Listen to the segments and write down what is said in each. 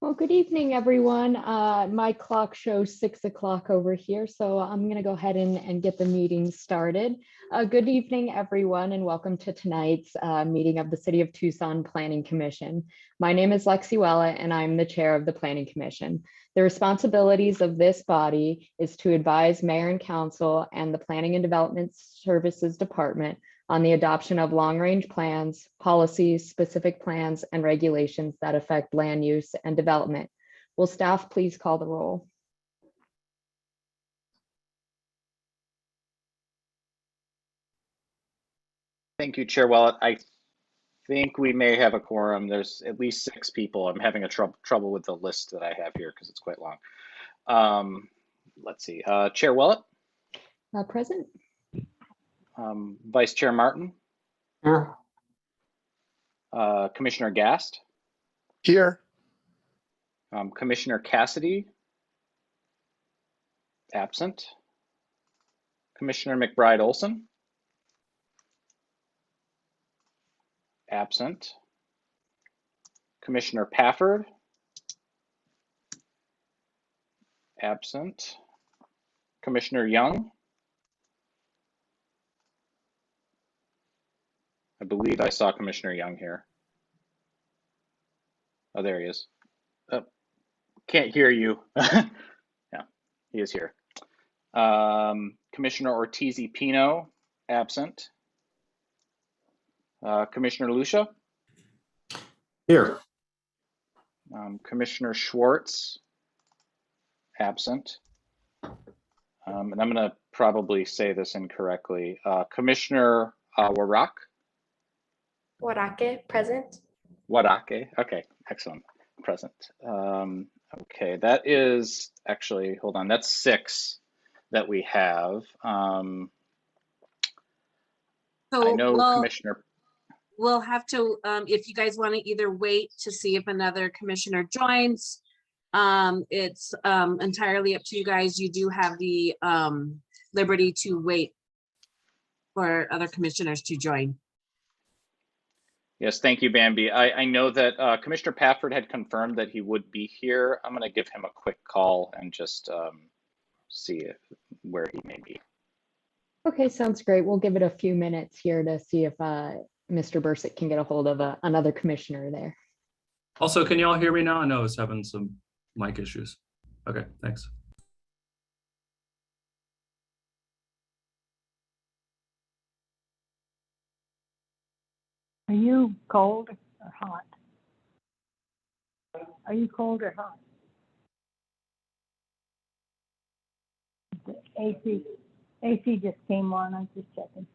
Well, good evening, everyone. My clock shows 6 o'clock over here, so I'm going to go ahead and get the meeting started. Good evening, everyone, and welcome to tonight's meeting of the City of Tucson Planning Commission. My name is Lexi Wella, and I'm the chair of the Planning Commission. The responsibilities of this body is to advise Mayor and Council and the Planning and Development Services Department on the adoption of long-range plans, policies, specific plans, and regulations that affect land use and development. Will staff please call the roll? Thank you, Chair Willett. I think we may have a quorum. There's at least 6 people. I'm having a trouble with the list that I have here because it's quite long. Let's see. Chair Willett? Present. Vice Chair Martin? Here. Commissioner Gast? Here. Commissioner Cassidy? Absent. Commissioner McBride Olson? Absent. Commissioner Pafford? Absent. Commissioner Young? I believe I saw Commissioner Young here. Oh, there he is. Oh, can't hear you. Yeah, he is here. Commissioner Ortiz-Pino, absent. Commissioner Lucia? Here. Commissioner Schwartz, absent. And I'm going to probably say this incorrectly. Commissioner Warak? Warake, present. Warake, okay, excellent, present. Okay, that is actually, hold on, that's 6 that we have. So I know Commissioner. We'll have to, if you guys want to either wait to see if another commissioner joins, it's entirely up to you guys. You do have the liberty to wait for other commissioners to join. Yes, thank you, Bambi. I know that Commissioner Pafford had confirmed that he would be here. I'm going to give him a quick call and just see where he may be. Okay, sounds great. We'll give it a few minutes here to see if Mr. Bursick can get a hold of another commissioner there. Also, can you all hear me now? I know I was having some mic issues. Okay, thanks. Are you cold or hot? Are you cold or hot? The AC just came on. I'm just checking.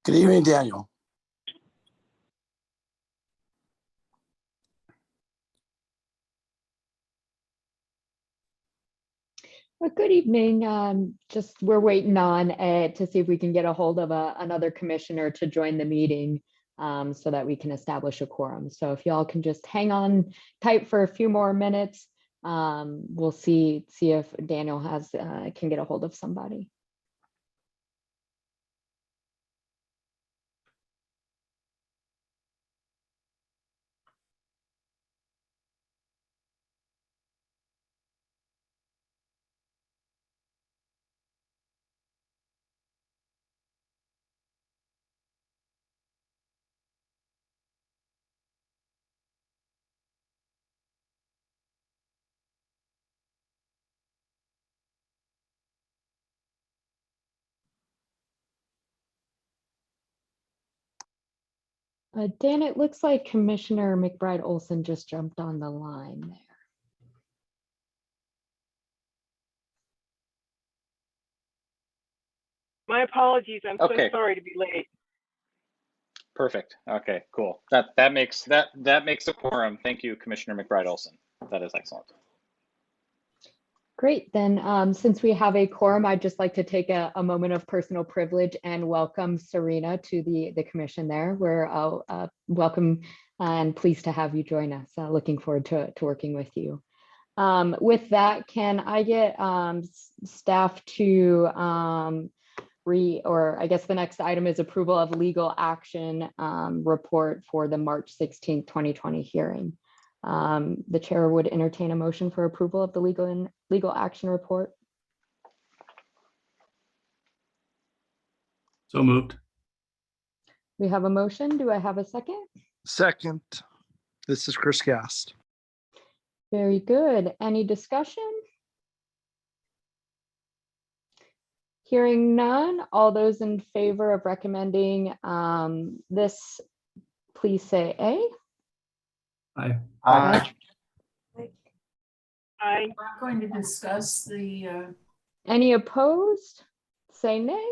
Good evening, Daniel. Well, good evening. Just we're waiting on to see if we can get a hold of another commissioner to join the meeting so that we can establish a quorum. So if y'all can just hang on tight for a few more minutes, we'll see if Daniel can get a hold of somebody. Dan, it looks like Commissioner McBride Olson just jumped on the line there. My apologies. I'm Okay. so sorry to be late. Perfect. Okay, cool. That makes a quorum. Thank you, Commissioner McBride Olson. That is excellent. Great, then since we have a quorum, I'd just like to take a moment of personal privilege and welcome Serena to the commission there. We're welcome and pleased to have you join us. Looking forward to working with you. With that, can I get staff to or I guess the next item is approval of legal action report for the March 16th, 2020 hearing. The chair would entertain a motion for approval of the legal action report. So moved. We have a motion. Do I have a second? Second, this is Chris Gast. Very good. Any discussion? Hearing none, all those in favor of recommending this, please say aye. Aye. Aye. I We're not going to discuss the, Any opposed? Say nay.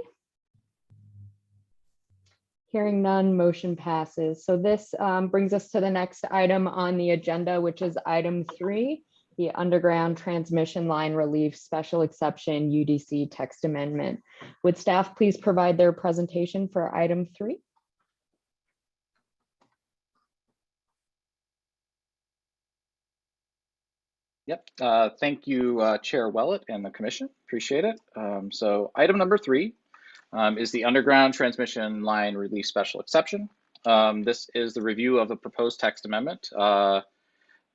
Hearing none, motion passes. So this brings us to the next item on the agenda, which is item 3, the underground transmission line relief special exception UDC text amendment. Would staff please provide their presentation for item 3? Yep. Thank you, Chair Willett and the Commission. Appreciate it. So item number 3 is the underground transmission line relief special exception. This is the review of the proposed text amendment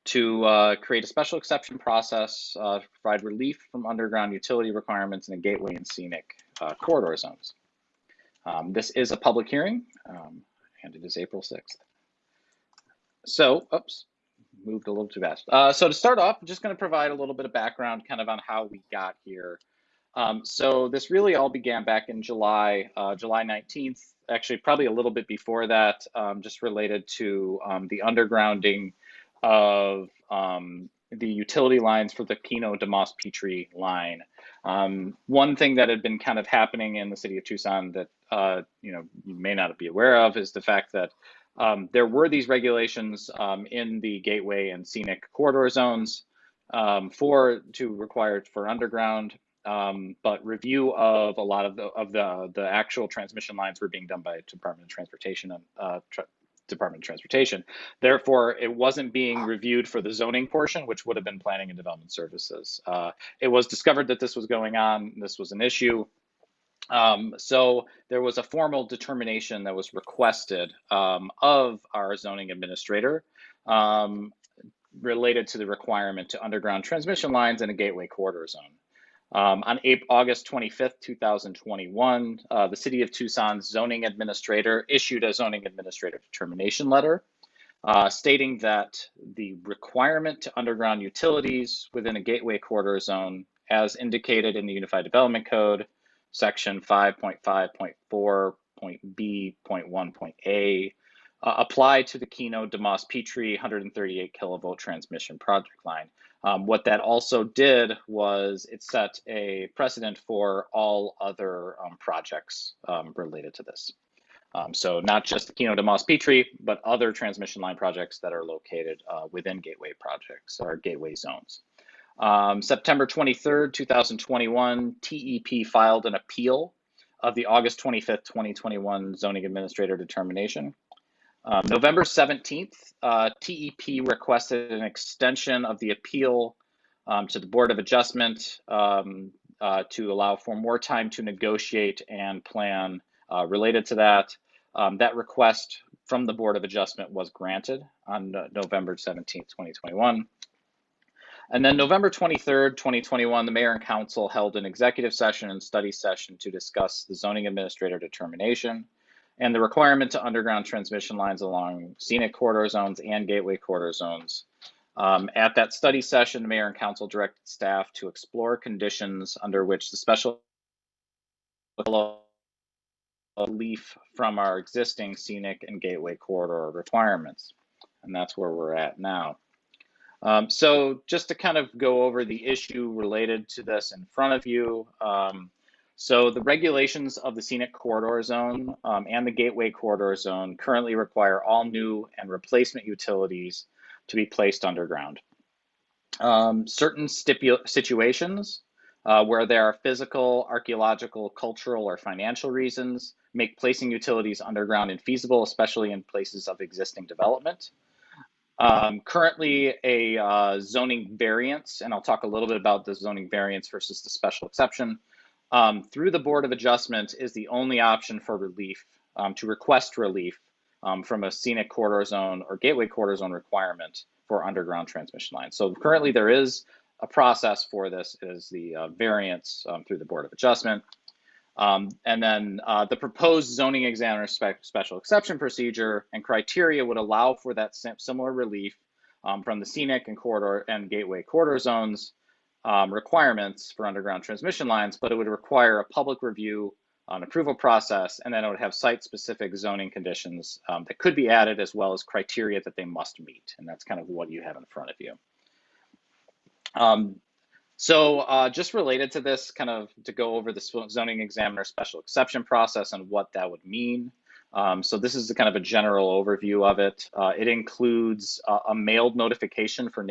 to create a special exception process to provide relief from underground utility requirements in the gateway and scenic corridor zones. This is a public hearing and it is April 6th. So, oops. Moved a little too fast. So to start off, I'm just going to provide a little bit of background kind of on how we got here. So this really all began back in July 19th, actually probably a little bit before that, just related to the undergrounding of the utility lines for the Keno de Moss Petrie line. One thing that had been kind of happening in the city of Tucson that you may not be aware of is the fact that there were these regulations in the gateway and scenic corridor zones required for underground, but review of a lot of the actual transmission lines were being done by Department of Transportation and Department of Transportation. Therefore, it wasn't being reviewed for the zoning portion, which would have been Planning and Development Services. It was discovered that this was going on. This was an issue. So there was a formal determination that was requested of our zoning administrator related to the requirement to underground transmission lines in a gateway corridor zone. On August 25th, 2021, the City of Tucson's zoning administrator issued a zoning administrator determination letter stating that the requirement to underground utilities within a gateway corridor zone, as indicated in the Unified Development Code, Section 5.5.4.B.1.A, apply to the Keno de Moss Petrie 138 kilovolt transmission project line. What that also did was it set a precedent for all other projects related to this. So not just the Keno de Moss Petrie, but other transmission line projects that are located within gateway projects or gateway zones. September 23rd, 2021, TEP filed an appeal of the August 25th, 2021 zoning administrator determination. November 17th, TEP requested an extension of the appeal to the Board of Adjustment to allow for more time to negotiate and plan related to that. That request from the Board of Adjustment was granted on November 17th, 2021. And then November 23rd, 2021, the mayor and council held an executive session and study session to discuss the zoning administrator determination and the requirement to underground transmission lines along scenic corridor zones and gateway corridor zones. At that study session, the mayor and council directed staff to explore conditions under which the special relief from our existing scenic and gateway corridor requirements. And that's where we're at now. So just to kind of go over the issue related to this in front of you. So the regulations of the scenic corridor zone and the gateway corridor zone currently require all new and replacement utilities to be placed underground. Certain situations where there are physical, archaeological, cultural, or financial reasons make placing utilities underground infeasible, especially in places of existing development. Currently, a zoning variance, and I'll talk a little bit about the zoning variance versus the special exception, through the Board of Adjustment is the only option for relief, to request relief from a scenic corridor zone or gateway corridor zone requirement for underground transmission lines. So currently there is a process for this, is the variance through the Board of Adjustment. And then the proposed zoning examiner special exception procedure and criteria would allow for that similar relief from the scenic and corridor and gateway corridor zones requirements for underground transmission lines, but it would require a public review, an approval process, and then it would have site-specific zoning conditions that could be added, as well as criteria that they must meet. And that's kind of what you have in front of you. So just related to this, kind of to go over the zoning examiner special exception process and what that would mean. So this is the kind of a general overview of it. It includes a mailed notification for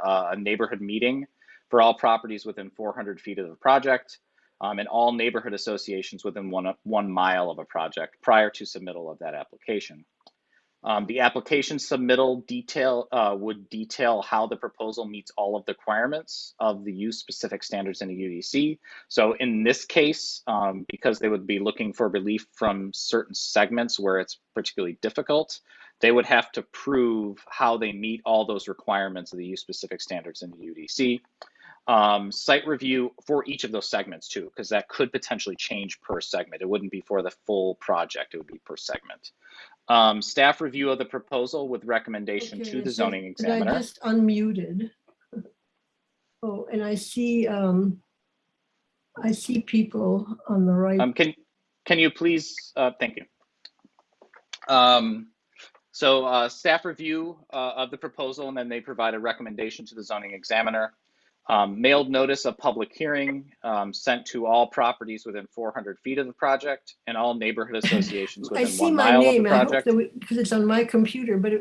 a neighborhood meeting for all properties within 400 feet of the project, and all neighborhood associations within 1 mile of a project prior to submittal of that application. The application submittal would detail how the proposal meets all of the requirements of the use-specific standards in the UDC. So in this case, because they would be looking for relief from certain segments where it's particularly difficult, they would have to prove how they meet all those requirements of the use-specific standards in the UDC. Site review for each of those segments too, because that could potentially change per segment. It wouldn't be for the full project, it would be per segment. Staff review of the proposal with recommendation to the zoning examiner. I just unmuted. Oh, and I see people on the right. Can you please, thank you. So staff review of the proposal, and then they provide a recommendation to the zoning examiner. Mailed notice of public hearing sent to all properties within 400 feet of the project and all neighborhood associations within 1 mile of the project. Because it's on my computer, but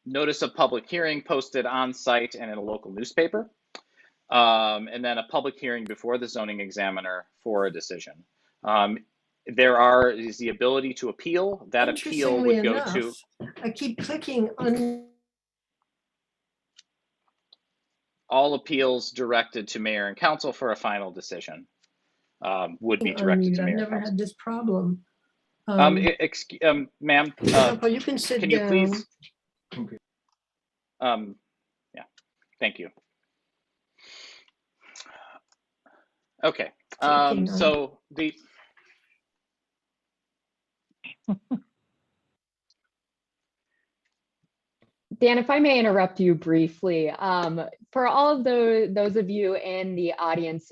Notice of public hearing posted on site and in a local newspaper. And then a public hearing before the zoning examiner for a decision. There is the ability to appeal. That appeal would go to. I keep clicking on. All appeals directed to mayor and council for a final decision would be directed to mayor. I've never had this problem. Ma'am, you can sit can down. you please? Okay. Yeah, thank you. Okay. So the. Dan, if I may interrupt you briefly, for all of those of you in the audience,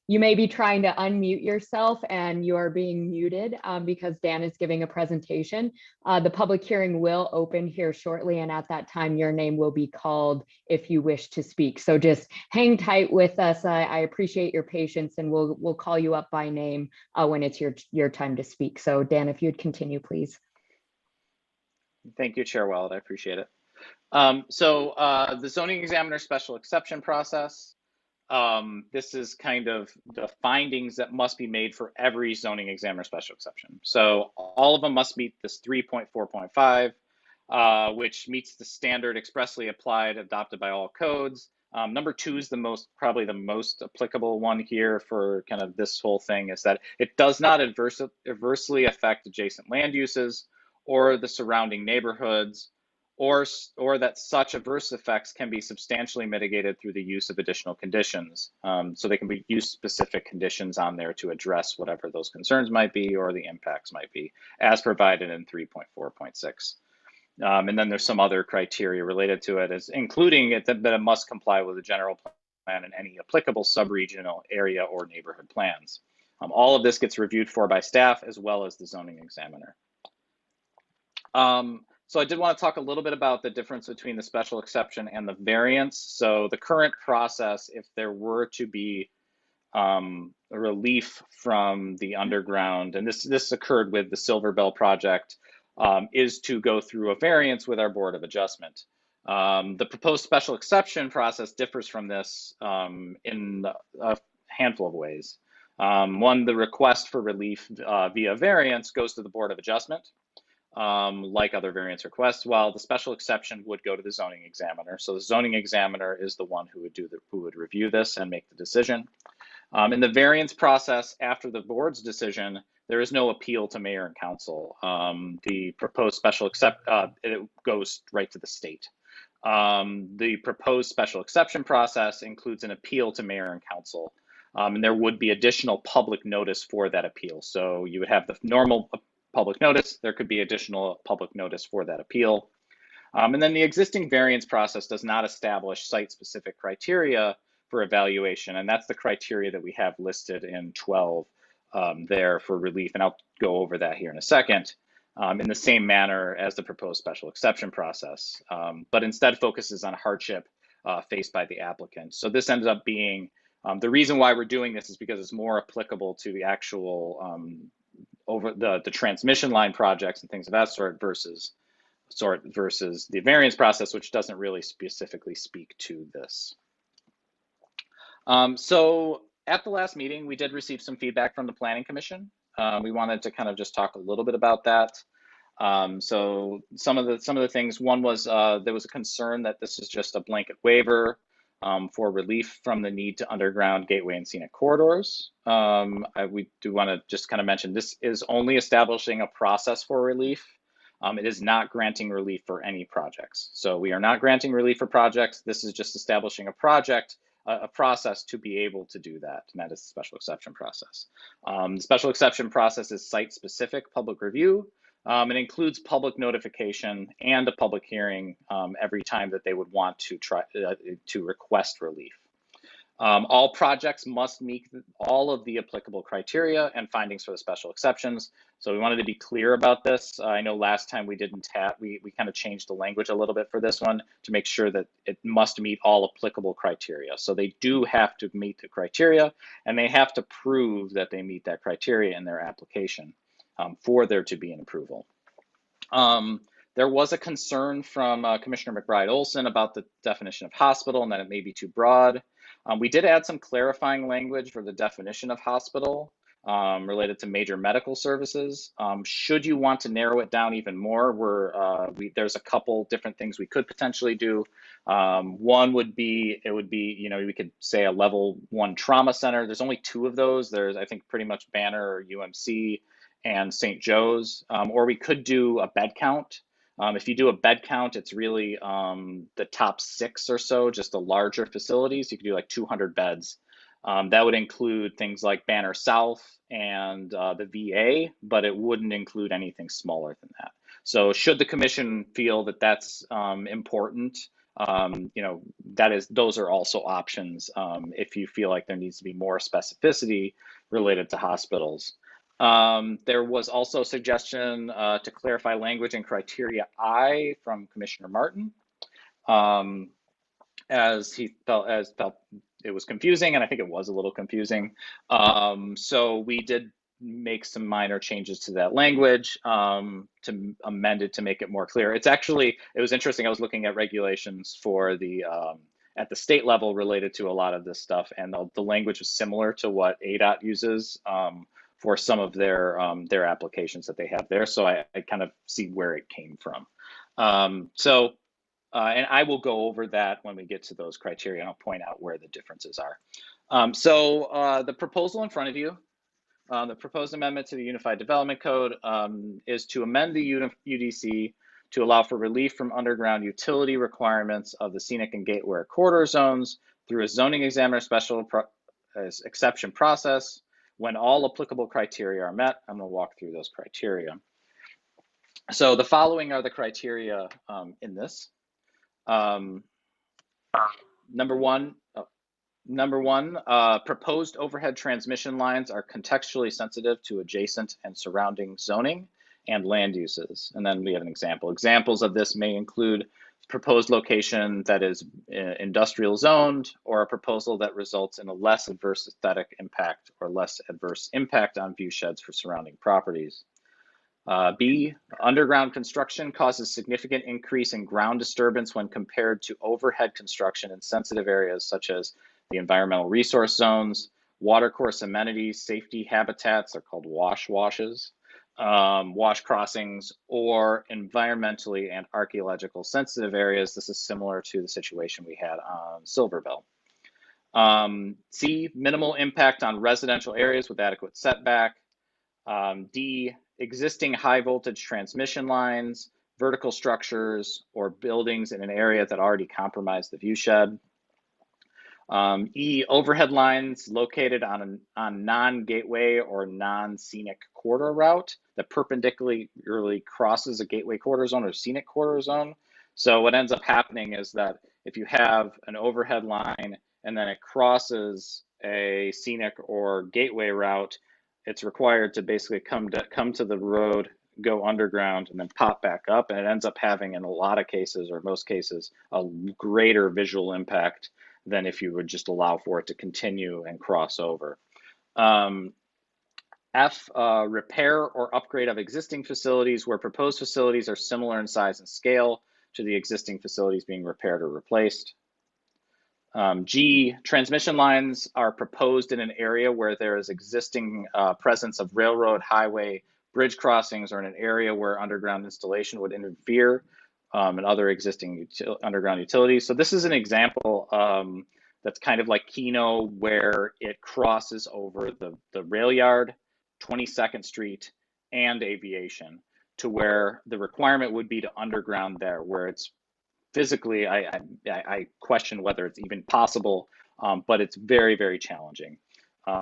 You may be trying to unmute yourself and you are being muted because Dan is giving a presentation. The public hearing will open here shortly, and at that time, your name will be called if you wish to speak. So just hang tight with us. I appreciate your patience, and we'll call you up by name when it's your time to speak. So Dan, if you'd continue, please. Thank you, Chair Wallet. I appreciate it. The zoning examiner special exception process. This is kind of the findings that must be made for every zoning examiner special exception. So all of them must meet this 3.4.5, which meets the standard expressly applied, adopted by all codes. Number 2 is probably the most applicable one here for kind of this whole thing, is that it does not adversely affect adjacent land uses or the surrounding neighborhoods, or that such adverse effects can be substantially mitigated through the use of additional conditions. So they can be use-specific conditions on there to address whatever those concerns might be or the impacts might be, as provided in 3.4.6. And then there's some other criteria related to it, including that it must comply with the general plan and any applicable sub-regional area or neighborhood plans. All of this gets reviewed for by staff as well as the zoning examiner. So I did want to talk a little bit about the difference between the special exception and the variance. So the current process, if there were to be a relief from the underground, and this occurred with the Silver Bell project, is to go through a variance with our Board of Adjustment. The proposed special exception process differs from this in a handful of ways. One, the request for relief via variance goes to the Board of Adjustment, like other variance requests, while the special exception would go to the zoning examiner. So the zoning examiner is the one who would review this and make the decision. In the variance process, after the board's decision, there is no appeal to mayor and council. The proposed special it goes right to the state. The proposed special exception process includes an appeal to mayor and council. And there would be additional public notice for that appeal. So you would have the normal public notice, there could be additional public notice for that appeal. And then the existing variance process does not establish site-specific criteria for evaluation, and that's the criteria that we have listed in 12 there for relief, and I'll go over that here in a second, in the same manner as the proposed special exception process, but instead focuses on hardship faced by the applicant. So this ends up being, the reason why we're doing this is because it's more applicable to the actual over the transmission line projects and things of that sort versus the variance process, which doesn't really specifically speak to this. So at the last meeting, we did receive some feedback from the Planning Commission. We wanted to kind of just talk a little bit about that. So some of the things, one was there was a concern that this is just a blanket waiver for relief from the need to underground gateway and scenic corridors. We do want to just kind of mention this is only establishing a process for relief. It is not granting relief for any projects. So we are not granting relief for projects. This is just establishing a process to be able to do that, and that is the special exception process. The special exception process is site-specific public review. It includes public notification and a public hearing every time that they would want to try to request relief. All projects must meet all of the applicable criteria and findings for the special exceptions. So we wanted to be clear about this. I know last time we didn't have, we kind of changed the language a little bit for this one to make sure that it must meet all applicable criteria. So they do have to meet the criteria, and they have to prove that they meet that criteria in their application for there to be an approval. There was a concern from Commissioner McBride Olson about the definition of hospital and that it may be too broad. We did add some clarifying language for the definition of hospital related to major medical services. Should you want to narrow it down even more, there's a couple different things we could potentially do. One would be, we could say a level 1 trauma center. There's only 2 of those. There's, I think, pretty much Banner or UMC and St. Joe's, or we could do a bed count. If you do a bed count, it's really the top 6 or so, just the larger facilities. You could do like 200 beds. That would include things like Banner South and the VA, but it wouldn't include anything smaller than that. So should the commission feel that that's important, you know, those are also options if you feel like there needs to be more specificity related to hospitals. There was also a suggestion to clarify language and criteria I from Commissioner Martin, as he felt it was confusing, and I think it was a little confusing. So we did make some minor changes to that language to amend it to make it more clear. It was interesting. I was looking at regulations for the at the state level related to a lot of this stuff, and the language was similar to what ADOT uses for some of their applications that they have there. So I kind of see where it came from. And I will go over that when we get to those criteria, and I'll point out where the differences are. The proposal in front of you, the proposed amendment to the Unified Development Code is to amend the UDC to allow for relief from underground utility requirements of the scenic and gateway corridor zones through a zoning examiner special exception process when all applicable criteria are met. I'm going to walk through those criteria. So the following are the criteria in this. Number one, proposed overhead transmission lines are contextually sensitive to adjacent and surrounding zoning and land uses. And then we have an example. Examples of this may include proposed location that is industrial zoned, or a proposal that results in a less adverse aesthetic impact or less adverse impact on view sheds for surrounding properties. B, underground construction causes significant increase in ground disturbance when compared to overhead construction in sensitive areas such as the environmental resource zones, watercourse amenities, safety habitats, are called washes, wash crossings, or environmentally and archaeological sensitive areas. This is similar to the situation we had on Silverville. C, minimal impact on residential areas with adequate setback. D, existing high voltage transmission lines, vertical structures, or buildings in an area that already compromise the view shed. E, overhead lines located on non-gateway or non-scenic corridor route that perpendicularly crosses a gateway corridor zone or scenic corridor zone. So what ends up happening is that if you have an overhead line and then it crosses a scenic or gateway route, it's required to basically come to the road, go underground, and then pop back up. And it ends up having, in a lot of cases, or most cases, a greater visual impact than if you would just allow for it to continue and cross over. F, repair or upgrade of existing facilities where proposed facilities are similar in size and scale to the existing facilities being repaired or replaced. G, transmission lines are proposed in an area where there is existing presence of railroad, highway, bridge crossings, or in an area where underground installation would interfere and other existing underground utilities. So this is an example that's kind of like Keno, where it crosses over the rail yard, 22nd Street, and Aviation, to where the requirement would be to underground there, where it's physically, I question whether it's even possible, but it's very, very challenging.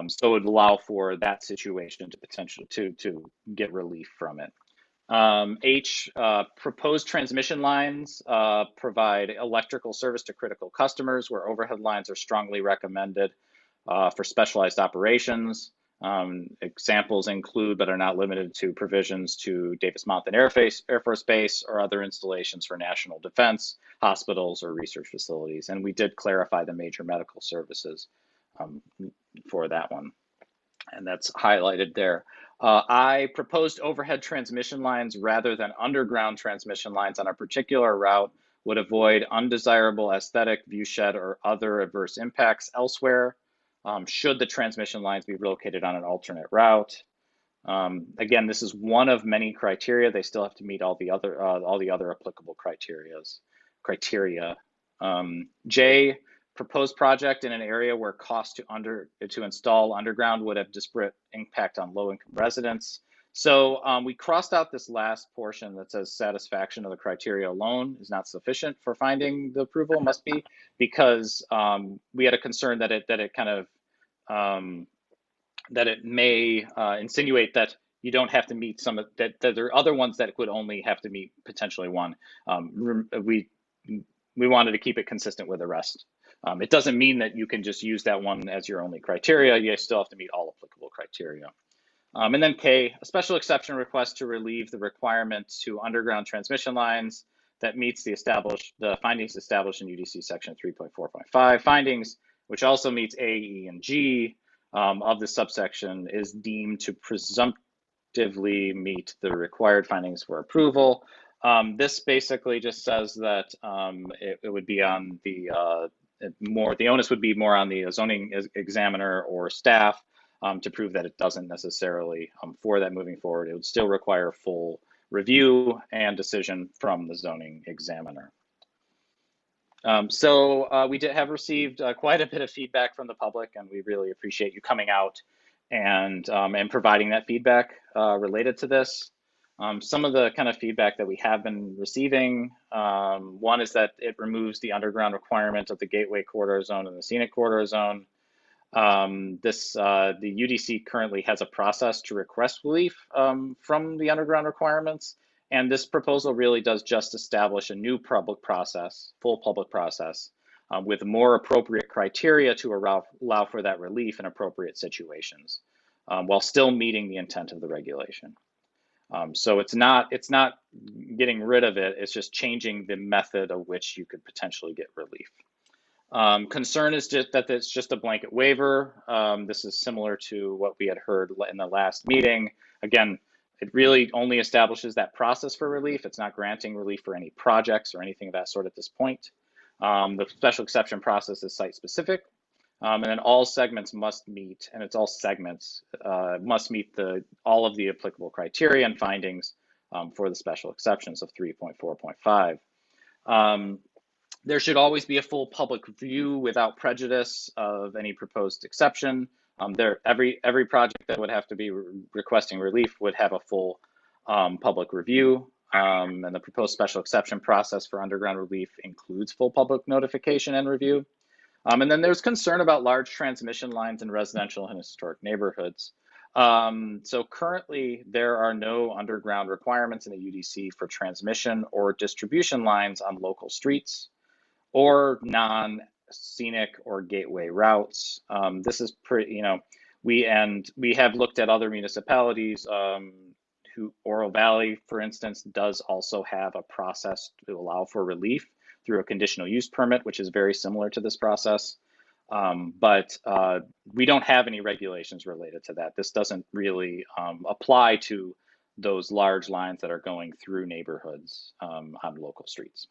So it would allow for that situation to potentially to get relief from it. H, proposed transmission lines provide electrical service to critical customers where overhead lines are strongly recommended for specialized operations. Examples include, but are not limited to, provisions to Davis Monthan Air Force Base or other installations for national defense, hospitals, or research facilities. And we did clarify the major medical services for that one. And that's highlighted there. I proposed overhead transmission lines rather than underground transmission lines on a particular route would avoid undesirable aesthetic, viewshed, or other adverse impacts elsewhere. Should the transmission lines be relocated on an alternate route? Again, this is one of many criteria. They still have to meet all the other applicable criteria. J, proposed project in an area where cost to install underground would have disparate impact on low-income residents. So we crossed out this last portion that says satisfaction of the criteria alone is not sufficient for finding the approval, must be, because we had a concern that it kind of that it may insinuate that you don't have to meet some of that there are other ones that could only have to meet potentially one. we wanted to keep it consistent with the rest. It doesn't mean that you can just use that one as your only criteria. You still have to meet all applicable criteria. And then K, a special exception request to relieve the requirement to underground transmission lines that meets the findings established in UDC section 3.4.5 findings, which also meets A, E, and G of the subsection, is deemed to presumptively meet the required findings for approval. This basically just says that it would be on the onus would be more on the zoning examiner or staff to prove that it doesn't necessarily, for that moving forward, it would still require full review and decision from the zoning examiner. So we have received quite a bit of feedback from the public, and we really appreciate you coming out and providing that feedback related to this. Some of the kind of feedback that we have been receiving, one is that it removes the underground requirement of the Gateway Corridor Zone and the Scenic Corridor Zone. The UDC currently has a process to request relief from the underground requirements, and this proposal really does just establish a new public process, full public process, with more appropriate criteria to allow for that relief in appropriate situations, while still meeting the intent of the regulation. So it's not getting rid of it, it's just changing the method of which you could potentially get relief. Concern is just that it's just a blanket waiver. This is similar to what we had heard in the last meeting. Again, it really only establishes that process for relief. It's not granting relief for any projects or anything of that sort at this point. The special exception process is site specific. And then all segments must meet, and it's all segments, must meet all of the applicable criteria and findings for the special exceptions of 3.4.5. There should always be a full public review without prejudice of any proposed exception. Every project that would have to be requesting relief would have a full public review. And the proposed special exception process for underground relief includes full public notification and review. And then there's concern about large transmission lines in residential and historic neighborhoods. So currently there are no underground requirements in the UDC for transmission or distribution lines on local streets or non-scenic or gateway routes. This is pretty, we have looked at other municipalities Oro Valley, for instance, does also have a process to allow for relief through a conditional use permit, which is very similar to this process. But we don't have any regulations related to that. This doesn't really apply to those large lines that are going through neighborhoods on local streets.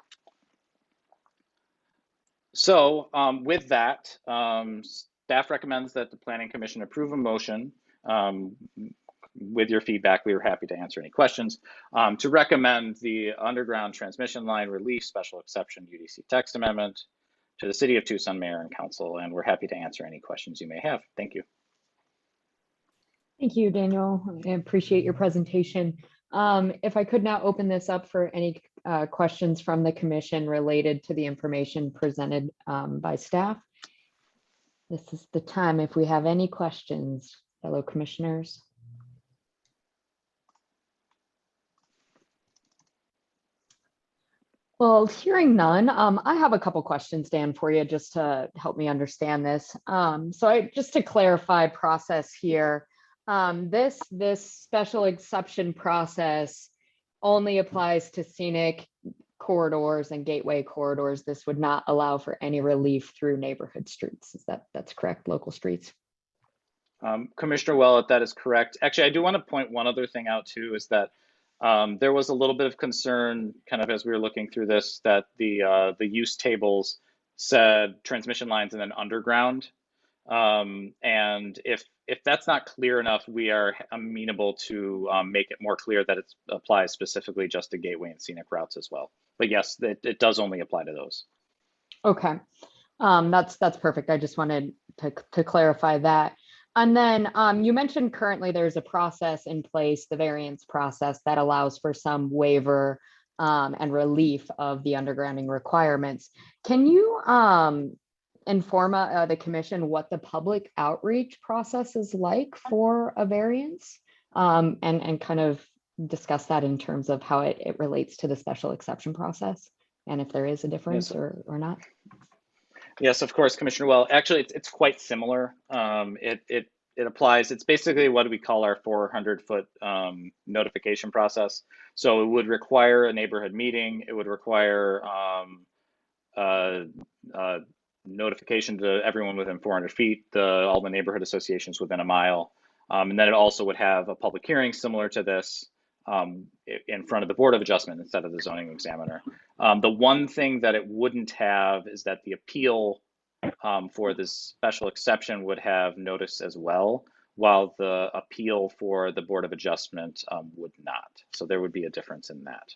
So with that, staff recommends that the Planning Commission approve a motion. With your feedback, we were happy to answer any questions, to recommend the underground transmission line relief special exception UDC text amendment to the City of Tucson Mayor and Council, and we're happy to answer any questions you may have. Thank you. Thank you, Daniel. I appreciate your presentation. If I could now open this up for any questions from the commission related to the information presented by staff. This is the time if we have any questions, fellow commissioners. Well, hearing none, I have a couple questions, Dan, for you, just to help me understand this. Just to clarify process here, this special exception process only applies to scenic corridors and gateway corridors. This would not allow for any relief through neighborhood streets. That's correct, local streets? Commissioner Willett, that is correct. Actually, I do want to point one other thing out too, is that there was a little bit of concern kind of as we were looking through this, that the use tables said transmission lines and then underground. And if that's not clear enough, we are amenable to make it more clear that it applies specifically just to gateway and scenic routes as well. But yes, it does only apply to those. Okay, that's perfect. I just wanted to clarify that. And then you mentioned currently there's a process in place, the variance process, that allows for some waiver and relief of the undergrounding requirements. Can you inform the commission what the public outreach process is like for a variance, and kind of discuss that in terms of how it relates to the special exception process? and if there is a difference or not? Yes, of course, Commissioner. Well, actually, it's quite similar. It applies. It's basically what we call our 400-foot notification process. So it would require a neighborhood meeting. It would require notification to everyone within 400 feet, all the neighborhood associations within a mile. And then it also would have a public hearing similar to this in front of the Board of Adjustment instead of the zoning examiner. The one thing that it wouldn't have is that the appeal for this special exception would have notice as well, while the appeal for the Board of Adjustment would not. So there would be a difference in that.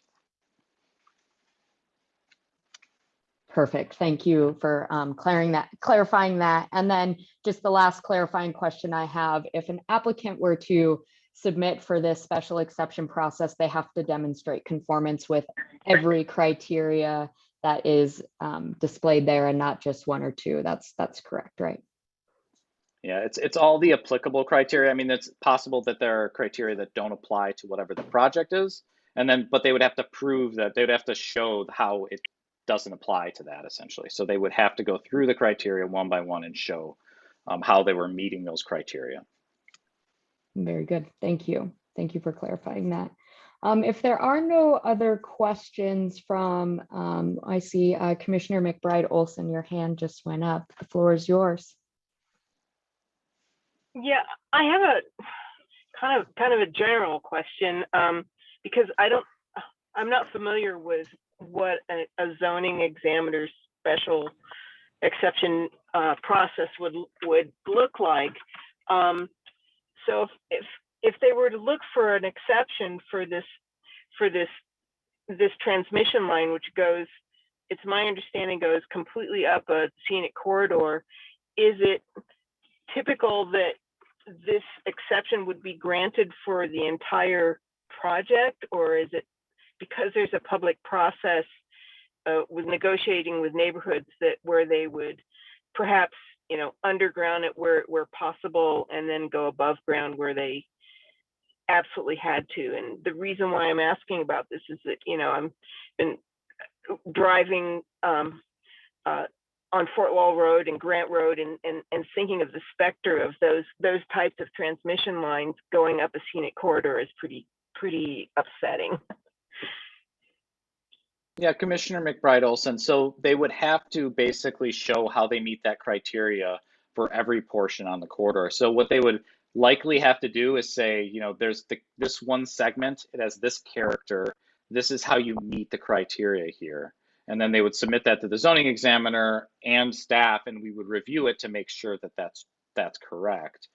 Perfect. Thank you for clarifying that. And then just the last clarifying question I have, if an applicant were to submit for this special exception process, they have to demonstrate conformance with every criteria that is displayed there and not just one or two. That's correct, right? Yeah, it's all the applicable criteria. I mean, it's possible that there are criteria that don't apply to whatever the project is, but they would have to prove that, they would have to show how it doesn't apply to that, essentially. So they would have to go through the criteria one by one and show how they were meeting those criteria. Very good. Thank you. Thank you for clarifying that. If there are no other questions from, I see Commissioner McBride-Olson, your hand just went up. The floor is yours. Yeah, I have a kind of a general question because I'm not familiar with what a zoning examiner's special exception process would look like. So if they were to look for an exception for this transmission line, which goes, it's my understanding, goes completely up a scenic corridor, is it typical that this exception would be granted for the entire project, or is it because there's a public process with negotiating with neighborhoods where they would perhaps, underground it where possible and then go above ground where they absolutely had to? And the reason why I'm asking about this is that, I've been driving on Fort Wall Road and Grant Road and thinking of the specter of those types of transmission lines going up a scenic corridor is pretty upsetting. Yeah, Commissioner McBride-Olson. So they would have to basically show how they meet that criteria for every portion on the corridor. So what they would likely have to do is say, there's this one segment, it has this character, this is how you meet the criteria here. And then they would submit that to the zoning examiner and staff, and we would review it to make sure that that's correct.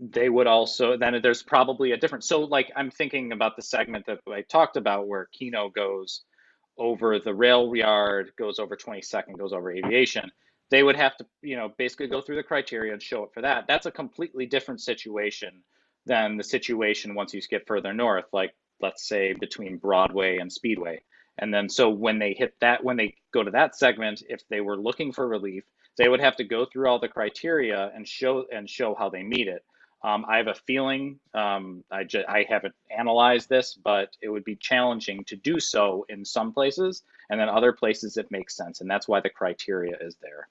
They would also, then there's probably a different, so like I'm thinking about the segment that I talked about where Keno goes over the rail yard, goes over 22nd, goes over aviation. They would have to, basically go through the criteria and show it for that. That's a completely different situation than the situation once you get further north, like let's say between Broadway and Speedway. And then so when they hit that, when they go to that segment, if they were looking for relief, they would have to go through all the criteria and show how they meet it. I have a feeling, I haven't analyzed this, but it would be challenging to do so in some places, and then other places it makes sense, and that's why the criteria is there.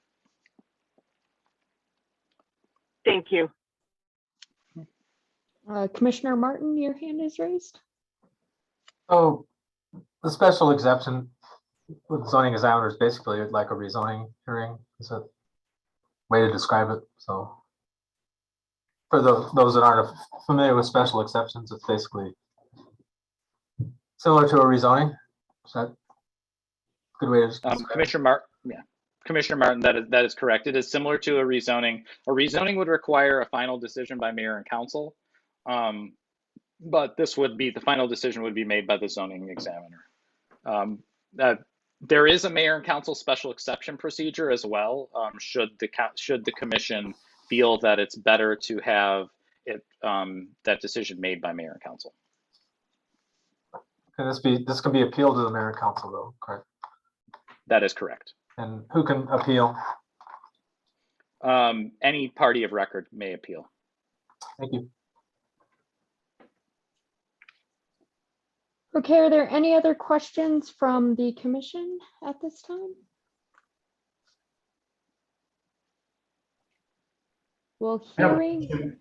Thank you. Commissioner Martin, your hand is raised. Oh, the special exception with zoning examiners basically like a rezoning hearing is a way to describe it. So for those that aren't familiar with special exceptions, it's basically similar to a rezoning. Is that a good way to describe it? Commissioner Martin, yeah. Commissioner Martin, that is correct. It is similar to a rezoning. A rezoning would require a final decision by mayor and council. But this would be, the final decision would be made by the zoning examiner. There is a mayor and council special exception procedure as well. Should the commission feel that it's better to have it that decision made by mayor and council. Can this can be appealed to the mayor and council though, correct? That is correct. And who can appeal? Any party of record may appeal. Thank you. Okay, are there any other questions from the commission at this time? Well, hearing,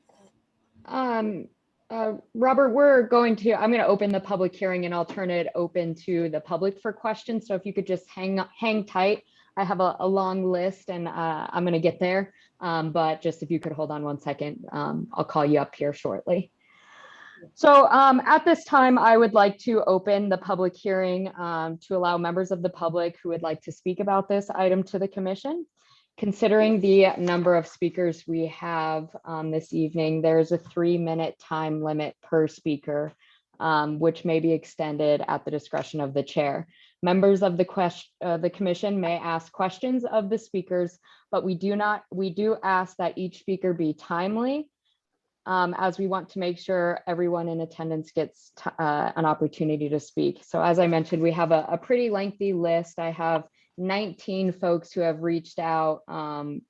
Robert, I'm going to open the public hearing and I'll turn it open to the public for questions. So if you could just hang tight. I have a long list and I'm going to get there. But just if you could hold on 1 second, I'll call you up here shortly. So at this time, I would like to open the public hearing to allow members of the public who would like to speak about this item to the commission. Considering the number of speakers we have this evening, there's a 3-minute time limit per speaker, which may be extended at the discretion of the chair. Members of the commission may ask questions of the speakers, but we do ask that each speaker be timely, as we want to make sure everyone in attendance gets an opportunity to speak. So as I mentioned, we have a pretty lengthy list. I have 19 folks who have reached out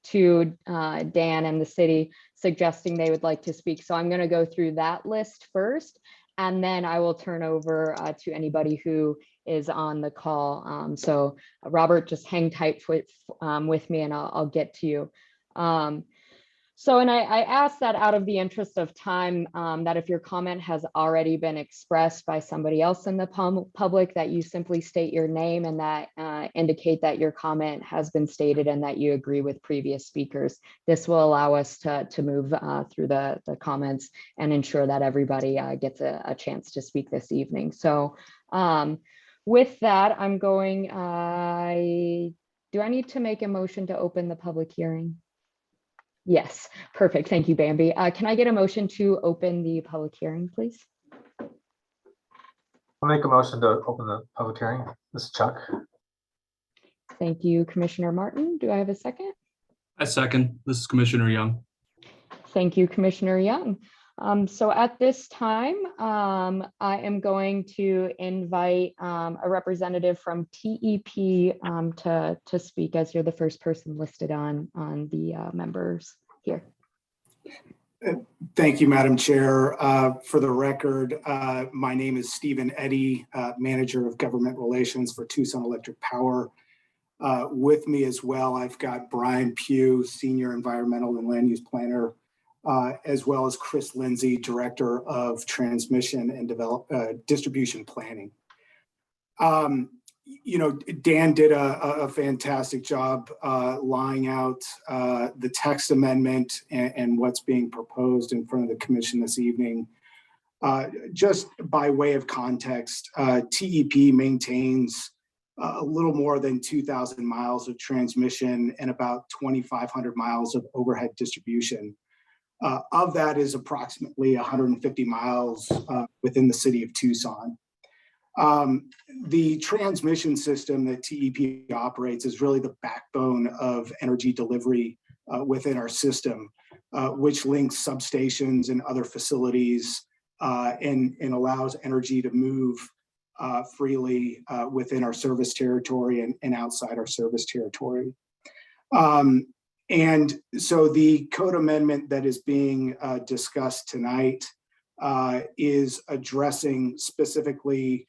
to Dan and the city suggesting they would like to speak. So I'm going to go through that list first, and then I will turn over to anybody who is on the call. So Robert, just hang tight with me and I'll get to you. I ask that out of the interest of time, that if your comment has already been expressed by somebody else in the public, that you simply state your name and that indicate that your comment has been stated and that you agree with previous speakers. This will allow us to move through the comments and ensure that everybody gets a chance to speak this evening. So with that, I'm going, do I need to make a motion to open the public hearing? Yes, perfect. Thank you, Bambi. Can I get a motion to open the public hearing, please? I'll make a motion to open the public hearing. This is Chuck. Thank you, Commissioner Martin. Do I have a second? I second. This is Commissioner Young. Thank you, Commissioner Young. So at this time, I am going to invite a representative from TEP to speak, as you're the first person listed on the members here. Thank you, Madam Chair. For the record, my name is Stephen Eddy, Manager of Government Relations for Tucson Electric Power. With me as well, I've got Brian Pugh, Senior Environmental and Land Use Planner, as well as Chris Lindsay, Director of Transmission and Distribution Planning. Dan did a fantastic job laying out the text amendment and what's being proposed in front of the commission this evening. Just by way of context, TEP maintains a little more than 2,000 miles of transmission and about 2,500 miles of overhead distribution. Of that is approximately 150 miles within the city of Tucson. The transmission system that TEP operates is really the backbone of energy delivery within our system, which links substations and other facilities and allows energy to move freely within our service territory and outside our service territory. And so the code amendment that is being discussed tonight is addressing specifically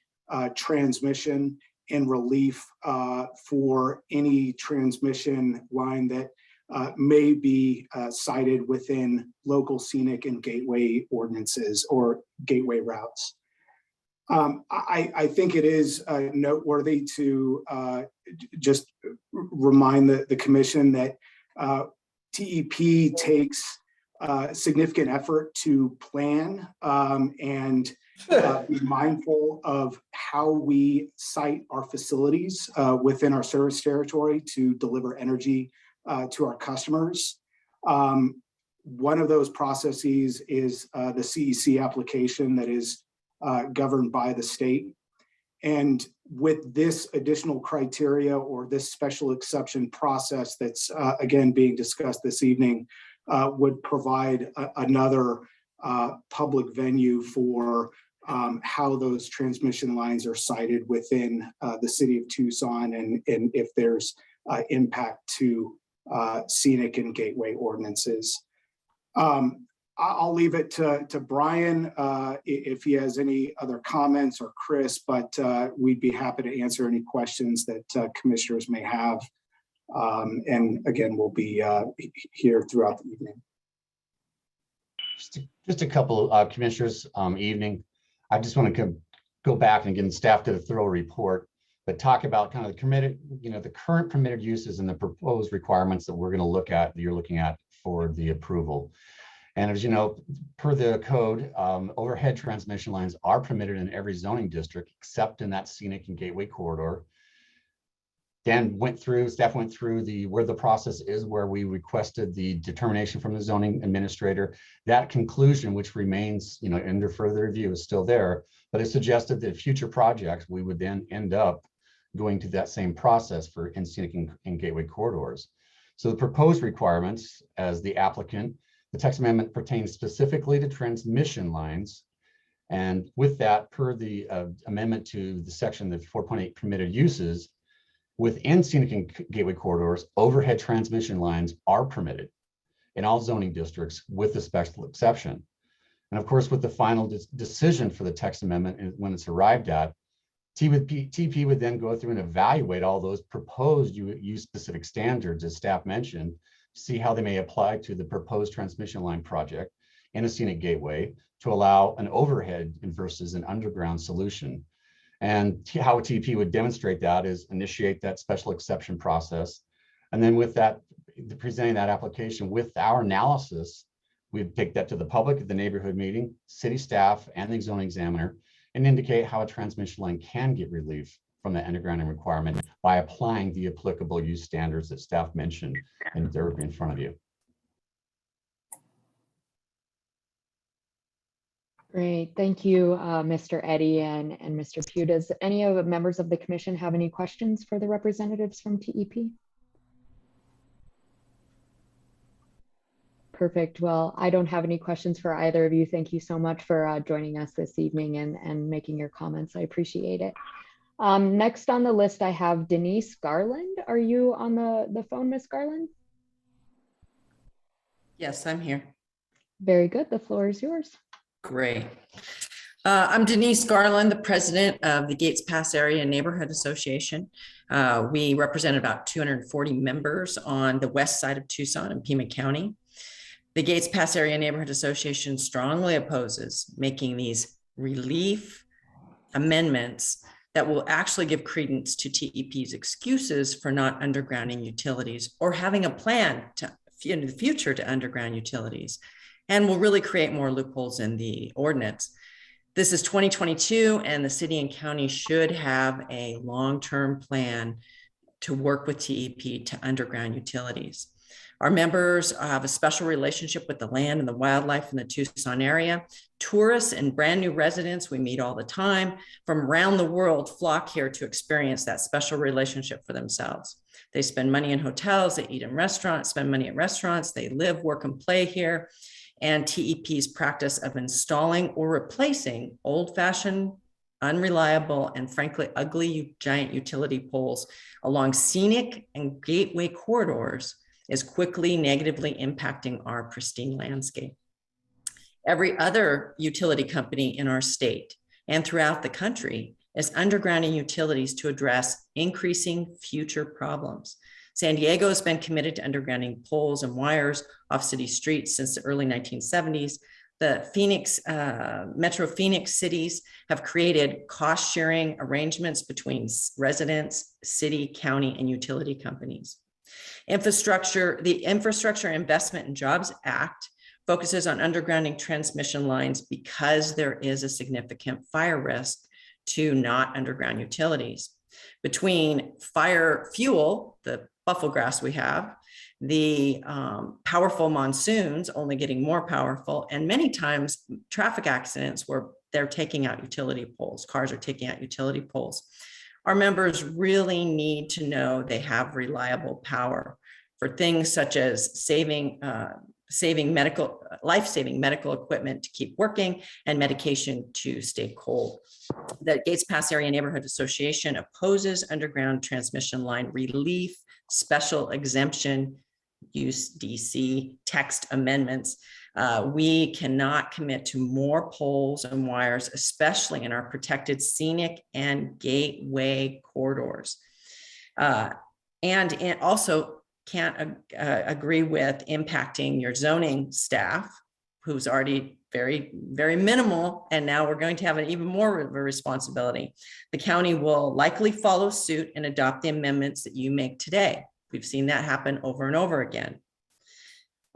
transmission and relief for any transmission line that may be cited within local scenic and gateway ordinances or gateway routes. I think it is noteworthy to just remind the commission that TEP takes significant effort to plan and be mindful of how we site our facilities within our service territory to deliver energy to our customers. One of those processes is the CEC application that is governed by the state. And with this additional criteria or this special exception process that's again being discussed this evening would provide another public venue for how those transmission lines are sited within the city of Tucson and if there's impact to scenic and gateway ordinances. I'll leave it to Brian if he has any other comments, or Chris, but we'd be happy to answer any questions that commissioners may have. And again, we'll be here throughout the evening. Just a couple of commissioners evening. I just want to go back and again, staff did a thorough report, but talk about kind of the committed, the current permitted uses and the proposed requirements that we're going to look at, that you're looking at for the approval. And as you know, per the code, overhead transmission lines are permitted in every zoning district except in that scenic and gateway corridor. Dan staff went through where the process is, where we requested the determination from the zoning administrator. That conclusion, which remains, under further review, is still there, but it suggested that future projects, we would then end up going to that same process for in scenic and gateway corridors. So the proposed requirements, as the applicant, the text amendment pertains specifically to transmission lines. And with that, per the amendment to the section, the 4.8 permitted uses, within scenic and gateway corridors, overhead transmission lines are permitted in all zoning districts with a special exception. And of course, with the final decision for the text amendment, when it's arrived at, TP would then go through and evaluate all those proposed use specific standards, as staff mentioned, see how they may apply to the proposed transmission line project in a scenic gateway to allow an overhead versus an underground solution. And how TP would demonstrate that is initiate that special exception process. And then with that, presenting that application with our analysis, we'd take that to the public at the neighborhood meeting, city staff, and the zoning examiner, and indicate how a transmission line can get relief from the undergrounding requirement by applying the applicable use standards that staff mentioned and they're in front of you. Great, thank you, Mr. Eddy and Mr. Pugh. Does any of the members of the commission have any questions for the representatives from TEP? Perfect. Well, I don't have any questions for either of you. Thank you so much for joining us this evening and making your comments. I appreciate it. Next on the list, I have Denise Garland. Are you on the phone, Ms. Garland? Yes, I'm here. Very good. The floor is yours. Great. I'm Denise Garland, the president of the Gates Pass Area Neighborhood Association. We represent about 240 members on the west side of Tucson and Pima County. The Gates Pass Area Neighborhood Association strongly opposes making these relief amendments that will actually give credence to TEP's excuses for not undergrounding utilities or having a plan to, in the future, to underground utilities, and will really create more loopholes in the ordinance. This is 2022, and the city and county should have a long-term plan to work with TEP to underground utilities. Our members have a special relationship with the land and the wildlife in the Tucson area. Tourists and brand new residents we meet all the time from around the world flock here to experience that special relationship for themselves. They spend money in hotels, they eat in restaurants, spend money at restaurants, they live, work, and play here. And TEP's practice of installing or replacing old-fashioned, unreliable, and frankly, ugly giant utility poles along scenic and gateway corridors is quickly negatively impacting our pristine landscape. Every other utility company in our state and throughout the country is undergrounding utilities to address increasing future problems. San Diego has been committed to undergrounding poles and wires off city streets since the early 1970s. The Phoenix, Metro Phoenix cities have created cost-sharing arrangements between residents, city, county, and utility companies. The Infrastructure Investment and Jobs Act focuses on undergrounding transmission lines because there is a significant fire risk to not underground utilities. Between fire fuel, the buffalo grass we have, the powerful monsoons only getting more powerful, and many times traffic accidents where they're taking out utility poles, cars are taking out utility poles. Our members really need to know they have reliable power for things such as life-saving medical equipment to keep working and medication to stay cold. The Gates Pass Area Neighborhood Association opposes underground transmission line relief, special exemption use DC text amendments. We cannot commit to more poles and wires, especially in our protected scenic and gateway corridors. And also can't agree with impacting your zoning staff, who's already very, very minimal, and now we're going to have an even more of a responsibility. The county will likely follow suit and adopt the amendments that you make today. We've seen that happen over and over again.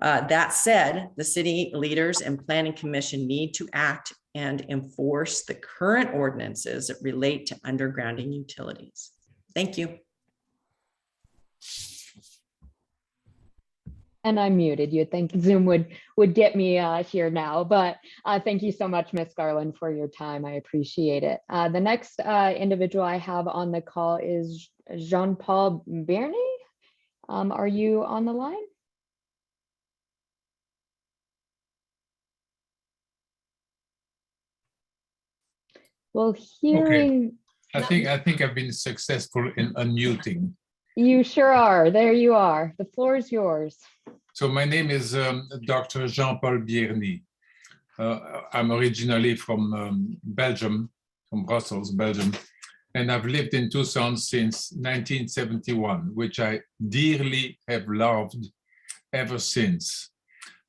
That said, the city leaders and planning commission need to act and enforce the current ordinances that relate to undergrounding utilities. Thank you. And I muted you. Think Zoom would get me here now, but thank you so much, Ms. Garland, for your time. I appreciate it. The next individual I have on the call is Jean-Paul Bierne. Are you on the line? Well, hearing. Okay. I think I've been successful in unmuting. You sure are. There you are. The floor is yours. So my name is Dr. Jean-Paul Bierne. I'm originally from Belgium, from Brussels, Belgium, and I've lived in Tucson since 1971, which I dearly have loved ever since,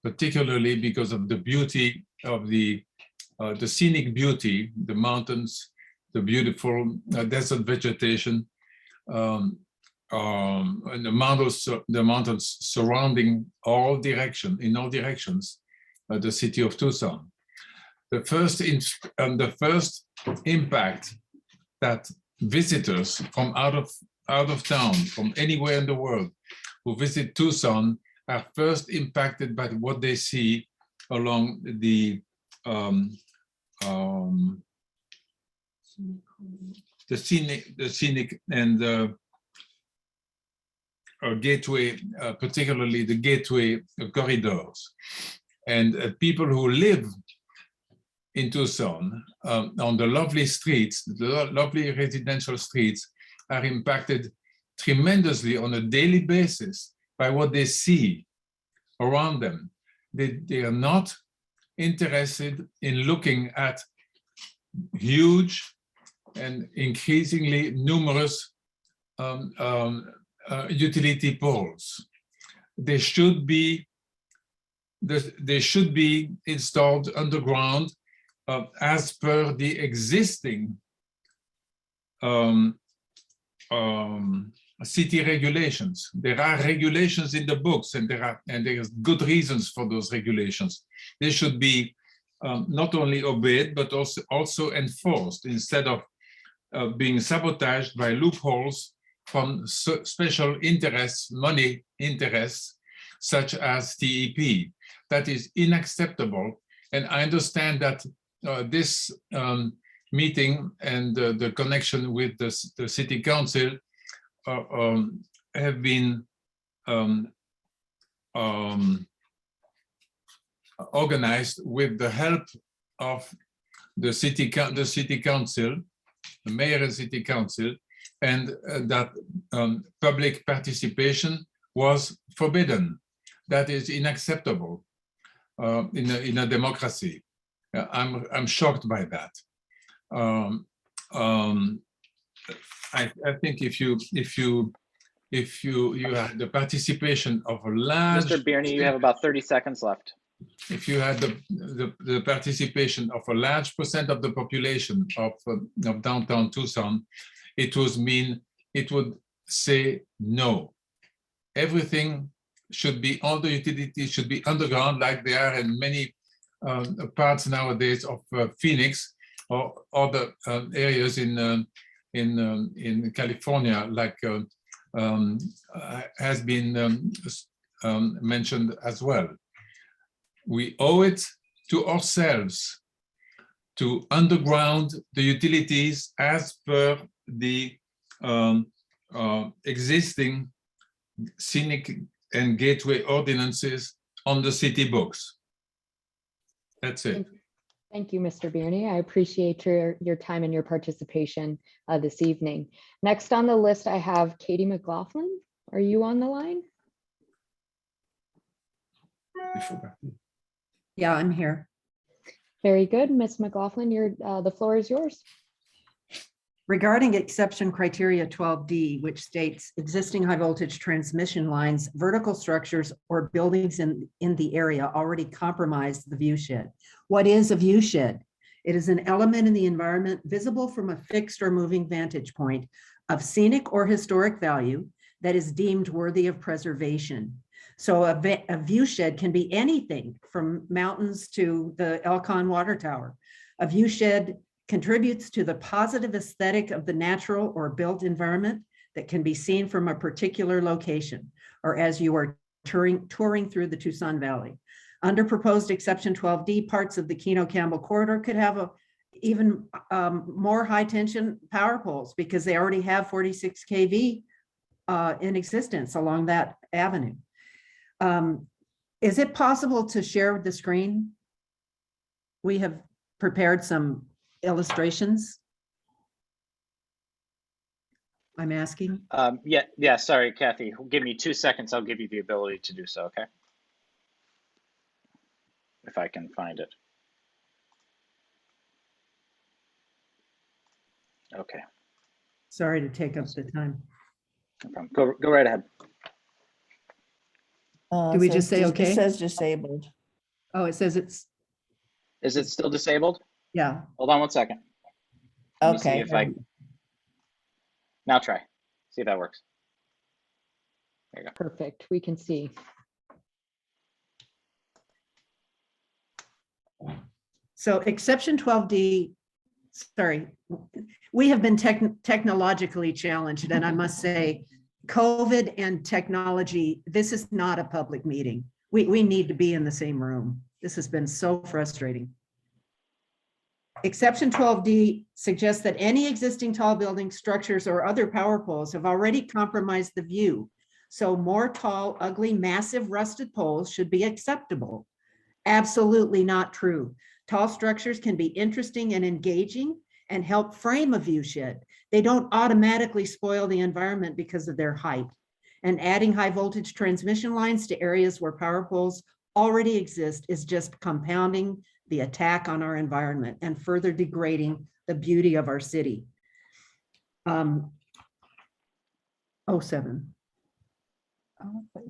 particularly because of the beauty of the scenic beauty, the mountains, the beautiful desert vegetation, and the mountains surrounding all directions, in all directions, the city of Tucson. The first impact that visitors from out of town, from anywhere in the world, who visit Tucson, are first impacted by what they see along the scenic and gateway, particularly the gateway corridors. And people who live in Tucson on the lovely streets, the lovely residential streets, are impacted tremendously on a daily basis by what they see around them. They are not interested in looking at huge and increasingly numerous utility poles. They should be installed underground as per the existing city regulations. There are regulations in the books, and there's good reasons for those regulations. They should be not only obeyed but also enforced, instead of being sabotaged by loopholes from special interests, money interests, such as TEP. That is unacceptable. And I understand that this meeting and the connection with the city council have been organized with the help of the city council, the mayor and city council, and that public participation was forbidden. That is unacceptable in a democracy. I'm shocked by that. I think if you had the participation of a large— Mr. Bierne, you have about 30 seconds left. If you had the participation of a large percent of the population of downtown Tucson, it would say no. Everything should be, all the utilities should be underground, like they are in many parts nowadays of Phoenix or other areas in California, like has been mentioned as well. We owe it to ourselves to underground the utilities as per the existing scenic and gateway ordinances on the city books. That's it. Thank you, Mr. Bierne. I appreciate your time and your participation this evening. Next on the list, I have Katie Mclaughlin. Are you on the line? Yeah, I'm here. Very good. Ms. McLaughlin, the floor is yours. Regarding exception criteria 12D, which states existing high voltage transmission lines, vertical structures, or buildings in the area already compromise the view shed. What is a view shed? It is an element in the environment visible from a fixed or moving vantage point of scenic or historic value that is deemed worthy of preservation. So a view shed can be anything from mountains to the Elcon water tower. A view shed contributes to the positive aesthetic of the natural or built environment that can be seen from a particular location, or as you are touring through the Tucson Valley. Under proposed exception 12D, parts of the Keno-Campbell corridor could have even more high tension power poles because they already have 46 kV in existence along that avenue. Is it possible to share the screen? We have prepared some illustrations. I'm asking. Yeah, sorry, Kathy. Give me 2 seconds. I'll give you the ability to do so, okay? If I can find it. Okay. Sorry to take up the time. No problem. Go right ahead. Do we just say okay? It says disabled. Oh, it says it's. Is it still disabled? Yeah. Hold on 1 second. Let me see Okay. if now try. See if that works. There you go. Perfect. We can see. So exception 12D, sorry, we have been technologically challenged, and I must say, COVID and technology, this is not a public meeting. We need to be in the same room. This has been so frustrating. Exception 12D suggests that any existing tall building structures or other power poles have already compromised the view. So more tall, ugly, massive rusted poles should be acceptable. Absolutely not true. Tall structures can be interesting and engaging and help frame a view shed. They don't automatically spoil the environment because of their height. And adding high voltage transmission lines to areas where power poles already exist is just compounding the attack on our environment and further degrading the beauty of our city. 07.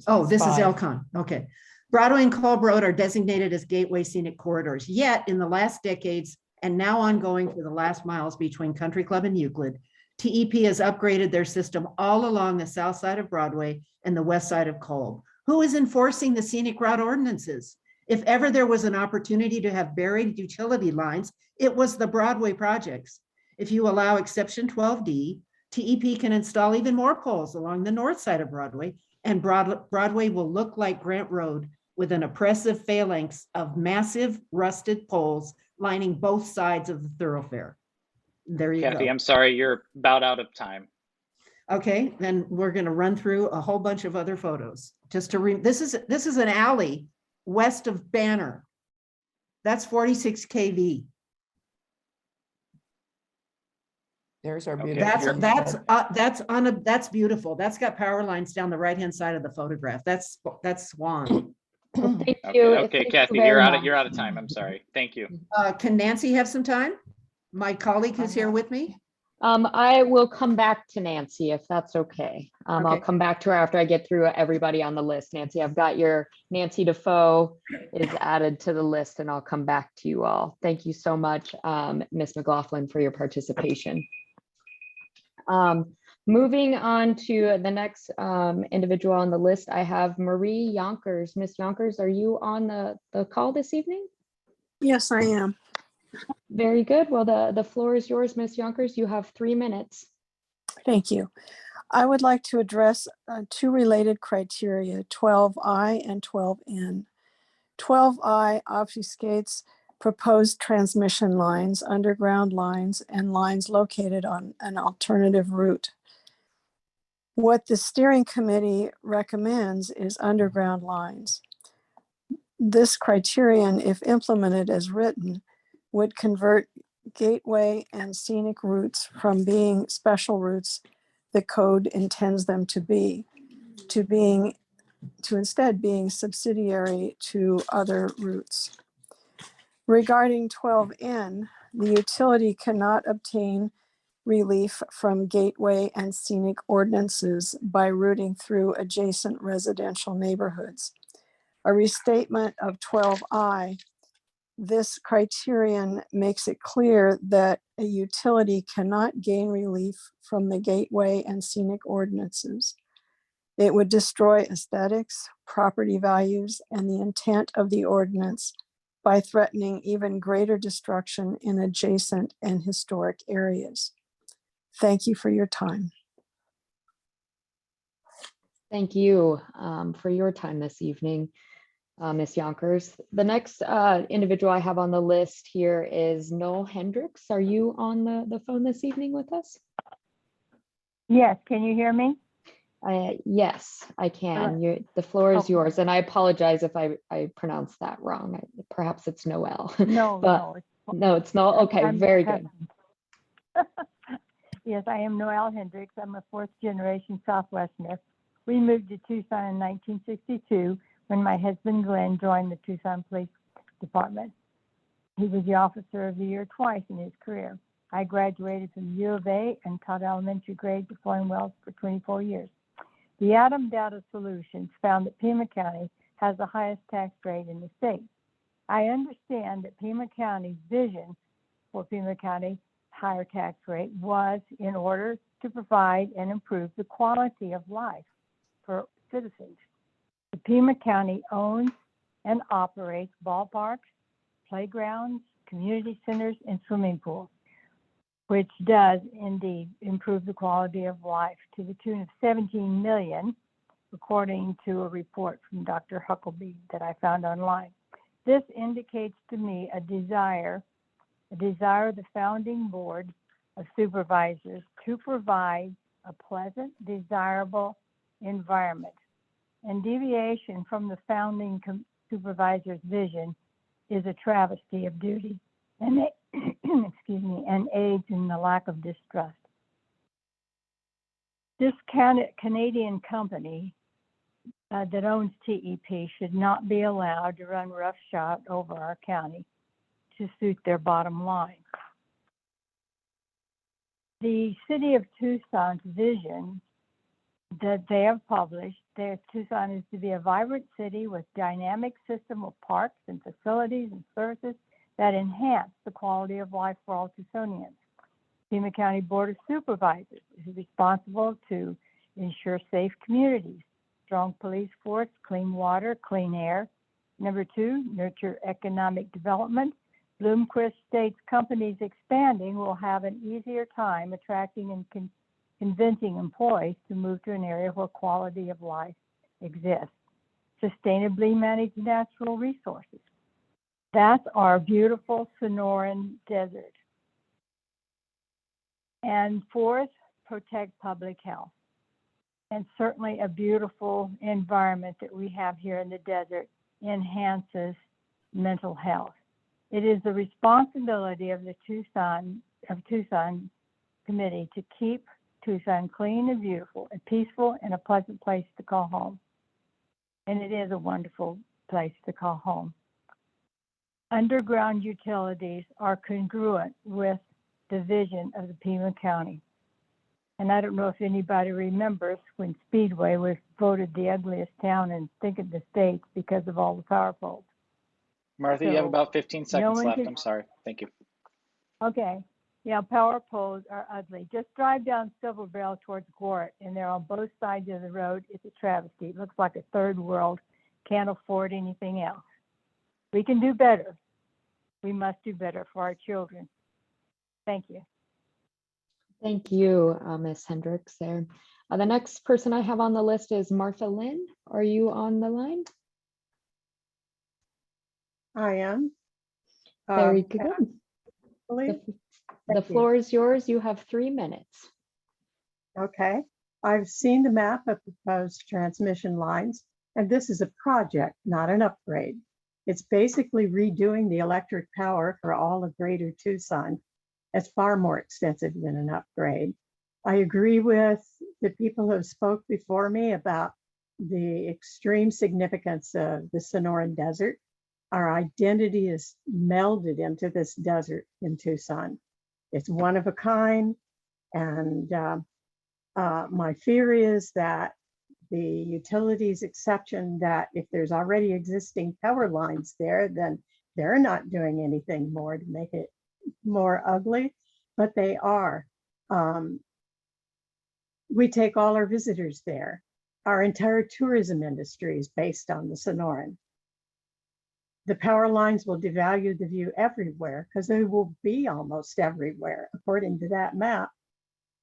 Oh, this is Elcon. Okay. Broadway and Kolb Road are designated as gateway scenic corridors. Yet in the last decades and now ongoing for the last miles between Country Club and Euclid, TEP has upgraded their system all along the south side of Broadway and the west side of Kolb. Who is enforcing the scenic route ordinances? If ever there was an opportunity to have buried utility lines, it was the Broadway projects. If you allow exception 12D, TEP can install even more poles along the north side of Broadway, and Broadway will look like Grant Road with an oppressive phalanx of massive rusted poles lining both sides of the thoroughfare. There you Kathy, go. I'm sorry, you're about out of time. Okay, then we're going to run through a whole bunch of other photos. Just to this is an alley west of Banner. That's 46 kV. There's our Okay, beautiful. That's beautiful. That's got power lines down the right hand side of the photograph. That's Swan. Well, thank you. Okay, Thank Kathy, you very much. you're out of time. I'm sorry. Thank you. Can Nancy have some time? My colleague who's here with me. I will come back to Nancy if that's okay. I'll Okay. come back to her after I get through everybody on the list. Nancy, I've got your Nancy Defoe is added to the list, and I'll come back to you all. Thank you so much, Ms. McLaughlin, for your participation. Moving on to the next individual on the list, I have Marie Yonkers. Ms. Yonkers, are you on the call this evening? Yes, I am. Very good. Well, the floor is yours, Ms. Yonkers. You have 3 minutes. Thank you. I would like to address two related criteria, 12I and 12N. 12I obfuscates proposed transmission lines, underground lines, and lines located on an alternative route. What the steering committee recommends is underground lines. This criterion, if implemented as written, would convert gateway and scenic routes from being special routes the code intends them to be, to being to instead being subsidiary to other routes. Regarding 12N, the utility cannot obtain relief from gateway and scenic ordinances by routing through adjacent residential neighborhoods. A restatement of 12I, this criterion makes it clear that a utility cannot gain relief from the gateway and scenic ordinances. It would destroy aesthetics, property values, and the intent of the ordinance by threatening even greater destruction in adjacent and historic areas. Thank you for your time. Thank you for your time this evening, Ms. Yonkers. The next individual I have on the list here is Noel Hendricks. Are you on the phone this evening with us? Yes, can you hear me? Yes, I can. The floor is yours. And I apologize if I pronounced that wrong. Perhaps it's Noel. No, but no, it's not. Okay, I'm very good. Yes, I am Noel Hendricks. I'm a fourth generation Southwesterner. We moved to Tucson in 1962 when my husband Glenn joined the Tucson Police Department. He was the Officer of the Year twice in his career. I graduated from U of A and taught elementary grade to Flowing Wells for 24 years. The Atom Data Solutions found that Pima County has the highest tax rate in the state. I understand that Pima County's vision for Pima County higher tax rate was in order to provide and improve the quality of life for citizens. The Pima County owns and operates ballparks, playgrounds, community centers, and swimming pools, which does indeed improve the quality of life to the tune of $17 million, according to a report from Dr. Huckleby that I found online. This indicates to me a desire of the founding board of supervisors to provide a pleasant, desirable environment. And deviation from the founding supervisor's vision is a travesty of duty and excuse me, and aids in the lack of distrust. This Canadian company that owns TEP should not be allowed to run roughshod over our county to suit their bottom line. The City of Tucson's vision that they have published, Tucson is to be a vibrant city with dynamic system of parks and facilities and services that enhance the quality of life for all Tucsonians. Pima County Board of Supervisors is responsible to ensure safe communities, strong police force, clean water, clean air. Number 2, nurture economic development. Bloomquist states companies expanding will have an easier time attracting and convincing employees to move to an area where quality of life exists. Sustainably manage natural resources. That's our beautiful Sonoran Desert. And 4th, protect public health. And certainly a beautiful environment that we have here in the desert enhances mental health. It is the responsibility of the Tucson Committee to keep Tucson clean and beautiful and peaceful and a pleasant place to call home. And it is a wonderful place to call home. Underground utilities are congruent with the vision of the Pima County. And I don't know if anybody remembers when Speedway was voted the ugliest town in the States because of all the power poles. Martha, So, you have about 15 seconds left. can- I'm sorry. Thank you. Okay. Yeah, power poles are ugly. Just drive down Silver Bell towards Gwart, and they're on both sides of the road. It's a travesty. It looks like a third world. Can't afford anything else. We can do better. We must do better for our children. Thank you. Thank you, Ms. Hendricks there. The next person I have on the list is Martha Lynn. Are you on the line? I am. Very good. Actually, The floor is yours. You have 3 minutes. okay. I've seen the map of proposed transmission lines, and this is a project, not an upgrade. It's basically redoing the electric power for all of Greater Tucson. It's far more extensive than an upgrade. I agree with the people who spoke before me about the extreme significance of the Sonoran Desert. Our identity is melded into this desert in Tucson. It's one of a kind. And my fear is that the utilities exception, that if there's already existing power lines there, then they're not doing anything more to make it more ugly, but they are. We take all our visitors there. Our entire tourism industry is based on the Sonoran. The power lines will devalue the view everywhere because they will be almost everywhere, according to that map.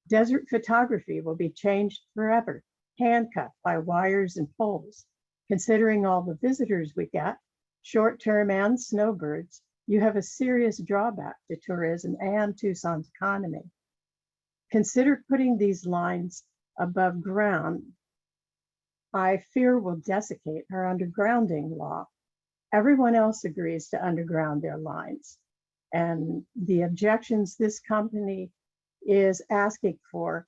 Desert photography will be changed forever, handcuffed by wires and poles. Considering all the visitors we get, short-term and snowbirds, you have a serious drawback to tourism and Tucson's economy. Consider putting these lines above ground. I fear will desiccate our undergrounding law. Everyone else agrees to underground their lines. And the objections this company is asking for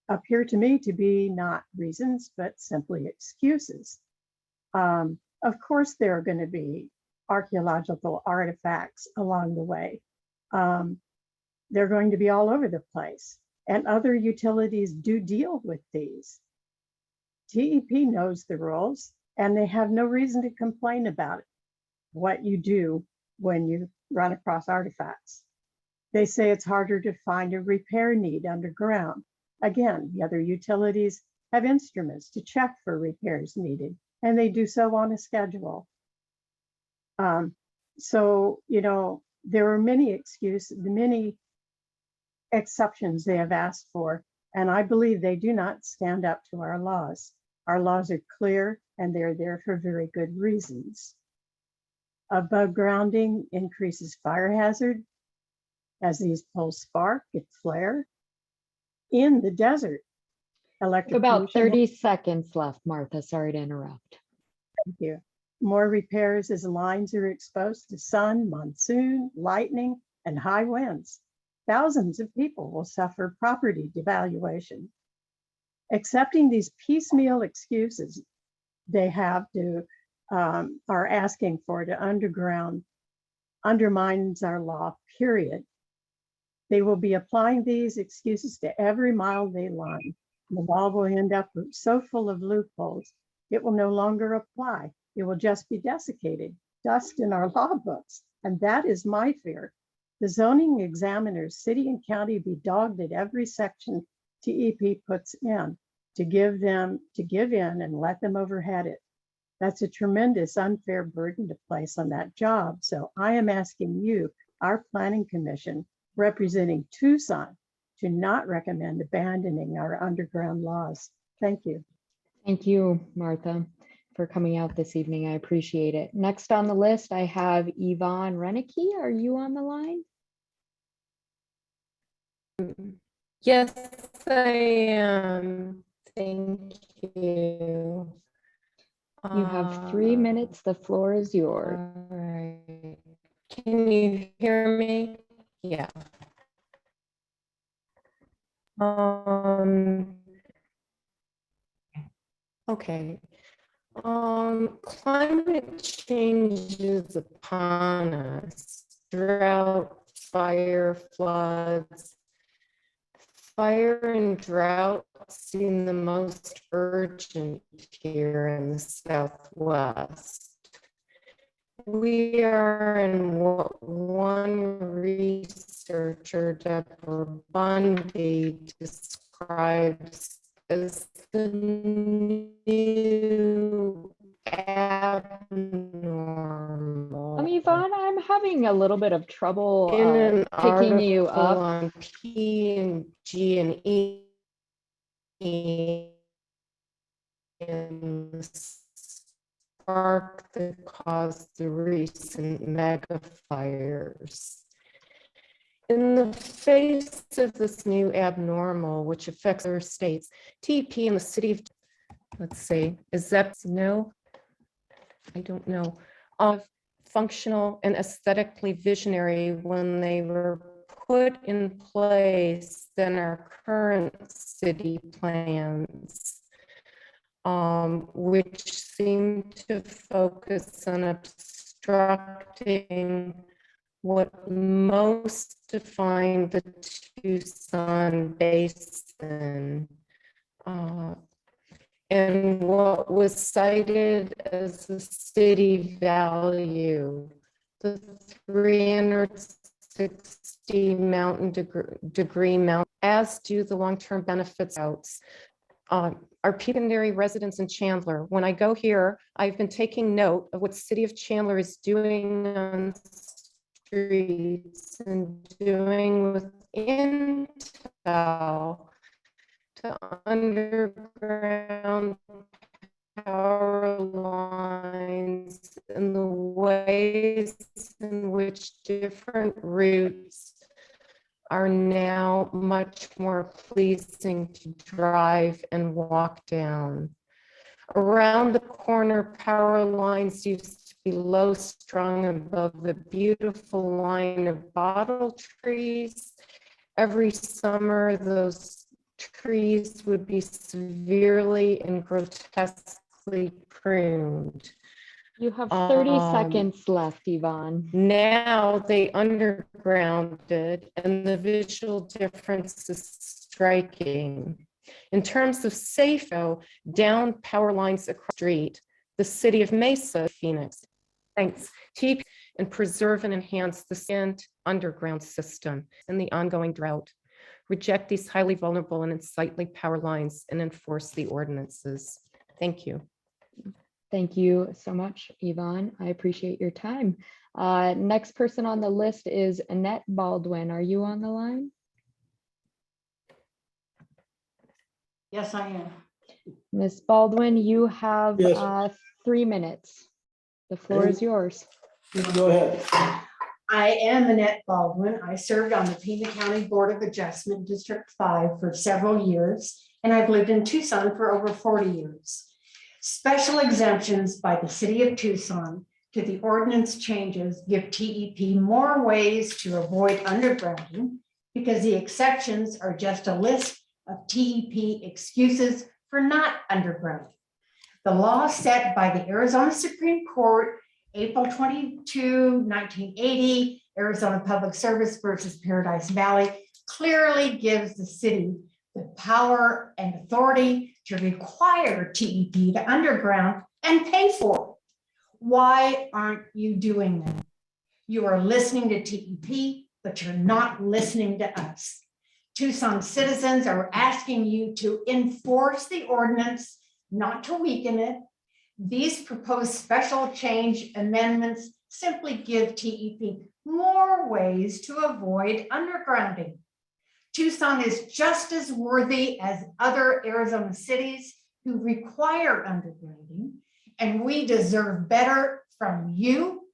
appear to me to be not reasons, but simply excuses. Of course, there are going to be archaeological artifacts along the way. They're going to be all over the place, and other utilities do deal with these. TEP knows the rules, and they have no reason to complain about it, what you do when you run across artifacts. They say it's harder to find a repair need underground. Again, the other utilities have instruments to check for repairs needed, and they do so on a schedule. So, you know, there are many exceptions they have asked for, and I believe they do not stand up to our laws. Our laws are clear, and they're there for very good reasons. Above grounding increases fire hazard as these poles spark, it flare. In the desert, About 30 seconds left, Martha. Sorry to interrupt. Thank you. More repairs as lines are exposed to sun, monsoon, lightning, and high winds. Thousands of people will suffer property devaluation. Accepting these piecemeal excuses they have to are asking for to underground undermines our law, period. They will be applying these excuses to every mile they line. The law will end up so full of loopholes, it will no longer apply. It will just be desiccated, dust in our law books. And that is my fear. The zoning examiners, city and county, be dogged at every section TEP puts in to give in and let them overhead it. That's a tremendous unfair burden to place on that job. So I am asking you, our planning commission, representing Tucson, to not recommend abandoning our underground laws. Thank you. Thank you, Martha, for coming out this evening. I appreciate it. Next on the list, I have Yvonne Renicky. Are you on the line? Yes, I am. Thank you. You have 3 minutes. The floor is yours. All right. Can you hear me? Yeah. Okay. Climate change is upon us. Drought, fire, floods. Fire and drought seem the most urgent here in the Southwest. We are in what one researcher, Deborah Bundy, describes as the new abnormal. Yvonne, I'm having a little bit of trouble In an picking you up. on P&G and E in the spark that caused the recent mega fires. In the face of this new abnormal, which affects other states, TP in the city of, let's see, is that no? I don't know. Of functional and aesthetically visionary when they were put in place than our current city plans. which seem to focus on obstructing what most define the Tucson basin. And what was cited as a city value, the 360 mountain degree mount, as do the long-term benefits outs. Our secondary residents in Chandler, when I go here, I've been taking note of what City of Chandler is doing on streets and doing with Intel to underground power lines and the ways in which different routes are now much more pleasing to drive and walk down. Around the corner, power lines used to be low strung above a beautiful line of bottle trees. Every summer, those trees would be severely and grotesquely pruned. You have 30 seconds left, Yvonne. Now they undergrounded, and the visual difference is striking. In terms of safety, down power lines across the street, the city of Mesa, Phoenix, thanks, keep and preserve and enhance the underground system in the ongoing drought. Reject these highly vulnerable and unsightly power lines and enforce the ordinances. Thank you. Thank you so much, Yvonne. I appreciate your time. Next person on the list is Annette Baldwin. Are you on the line? Yes, I am. Ms. Baldwin, you have Yes. 3 minutes. The floor is yours. Go ahead. I am Annette Baldwin. I served on the Pima County Board of Adjustment District 5 for several years, and I've lived in Tucson for over 40 years. Special exemptions by the city of Tucson to the ordinance changes give TEP more ways to avoid undergrounding because the exceptions are just a list of TEP excuses for not undergrounding. The law set by the Arizona Supreme Court, April 22, 1980, Arizona Public Service versus Paradise Valley, clearly gives the city the power and authority to require TEP to underground and pay for it. Why aren't you doing that? You are listening to TEP, but you're not listening to us. Tucson citizens are asking you to enforce the ordinance, not to weaken it. These proposed special change amendments simply give TEP more ways to avoid undergrounding. Tucson is just as worthy as other Arizona cities who require undergrounding, and we deserve better from you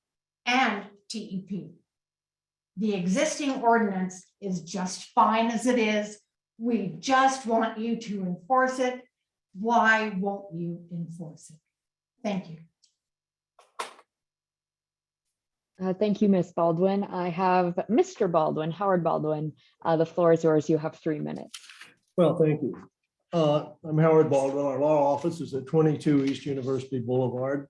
and TEP. The existing ordinance is just fine as it is. We just want you to enforce it. Why won't you enforce it? Thank you. Thank you, Ms. Baldwin. I have Mr. Baldwin, Howard Baldwin. The floor is yours. You have 3 minutes. Well, thank you. I'm Howard Baldwin. Our law office is at 22 East University Boulevard.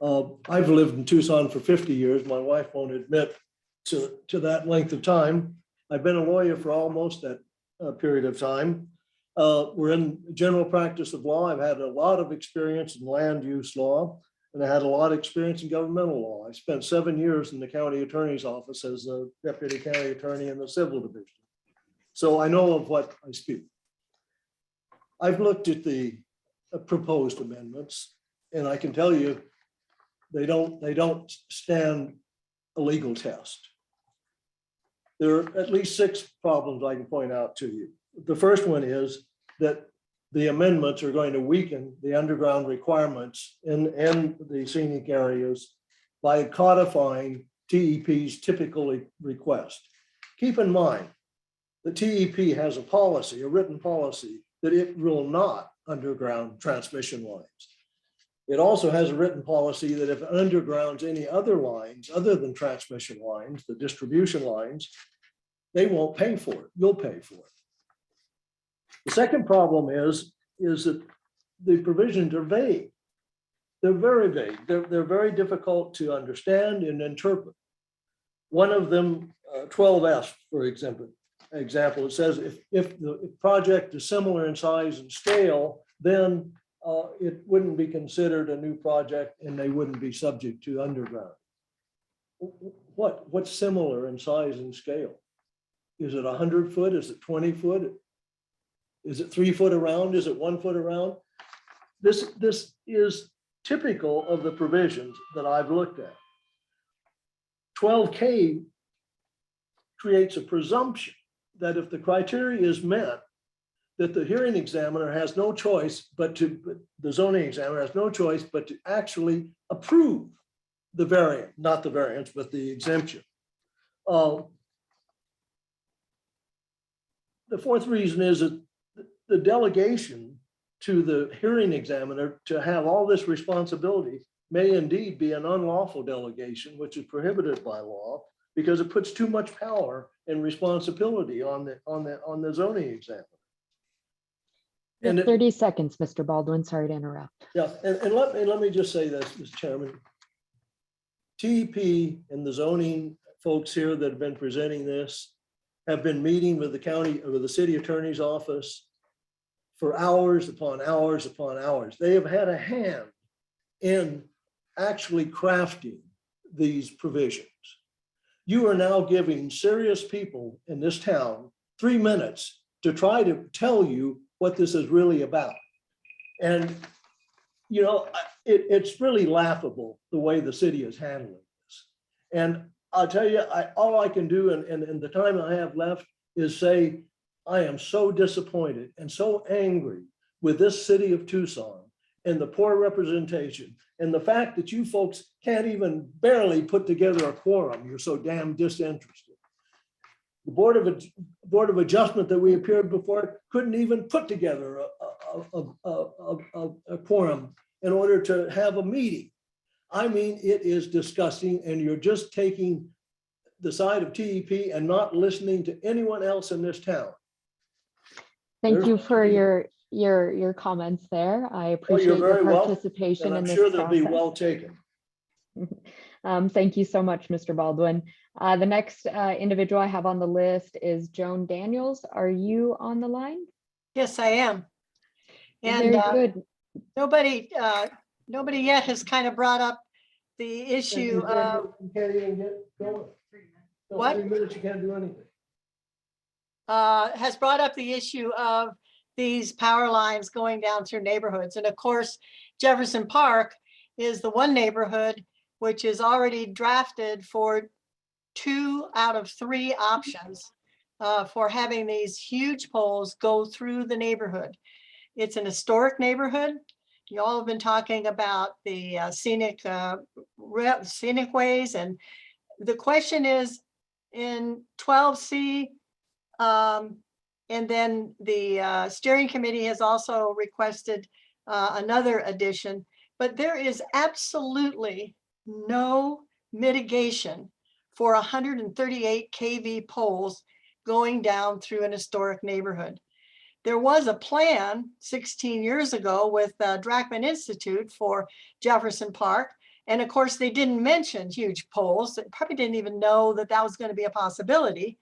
I've lived in Tucson for 50 years. My wife won't admit to that length of time. I've been a lawyer for almost that period of time. We're in general practice of law. I've had a lot of experience in land use law, and I had a lot of experience in governmental law. I spent 7 years in the county attorney's office as a deputy county attorney in the civil division. So I know of what I speak. I've looked at the proposed amendments, and I can tell you they don't stand a legal test. There are at least 6 problems I can point out to you. The first one is that the amendments are going to weaken the underground requirements in the scenic areas by codifying TEP's typical request. Keep in mind, the TEP has a policy, a written policy, that it will not underground transmission lines. It also has a written policy that if it undergrounds any other lines other than transmission lines, the distribution lines, they won't pay for it. You'll pay for it. The second problem is that the provisions are vague. They're very vague. They're very difficult to understand and interpret. One of them, 12S, for example, it says if the project is similar in size and scale, then it wouldn't be considered a new project and they wouldn't be subject to underground. What's similar in size and scale? Is it 100 foot? Is it 20 foot? Is it 3 foot around? Is it 1 foot around? This is typical of the provisions that I've looked at. 12K creates a presumption that if the criteria is met, that the hearing examiner has no choice the zoning examiner has no choice but to actually approve the variant, not the variance, but the exemption. The fourth reason is that the delegation to the hearing examiner to have all this responsibility may indeed be an unlawful delegation, which is prohibited by law, because it puts too much power and responsibility on the zoning examiner. And 30 seconds, Mr. Baldwin. Sorry to interrupt. Yeah, and let me just say this, Mr. Chairman. TEP and the zoning folks here that have been presenting this have been meeting with the county, with the city attorney's office for hours upon hours upon hours. They have had a hand in actually crafting these provisions. You are now giving serious people in this town 3 minutes to try to tell you what this is really about. And, you know, it's really laughable the way the city is handling this. And I'll tell you, all I can do in the time I have left is say, I am so disappointed and so angry with this city of Tucson and the poor representation and the fact that you folks can't even barely put together a quorum. You're so damn disinterested. The Board of Adjustment that we appeared before couldn't even put together a quorum in order to have a meeting. I mean, it is disgusting, and you're just taking the side of TEP and not listening to anyone else in this town. Thank you for your comments there. I appreciate your participation in this process. I'm sure they'll be well taken. Thank you so much, Mr. Baldwin. The next individual I have on the list is Joan Daniels. Are you on the line? Yes, I am. And very good. Nobody yet has kind of brought up the issue of you can't even get going. No, what? 3 minutes, you can't do anything. Has brought up the issue of these power lines going down through neighborhoods. And of course, Jefferson Park is the one neighborhood which is already drafted for 2 out of 3 options for having these huge poles go through the neighborhood. It's an historic neighborhood. You all have been talking about the scenic ways. And the question is in 12C, and then the steering committee has also requested another addition, but there is absolutely no mitigation for 138 kV poles going down through an historic neighborhood. There was a plan 16 years ago with Drachman Institute for Jefferson Park. And of course, they didn't mention huge poles. They probably didn't even know that that was going to be a possibility.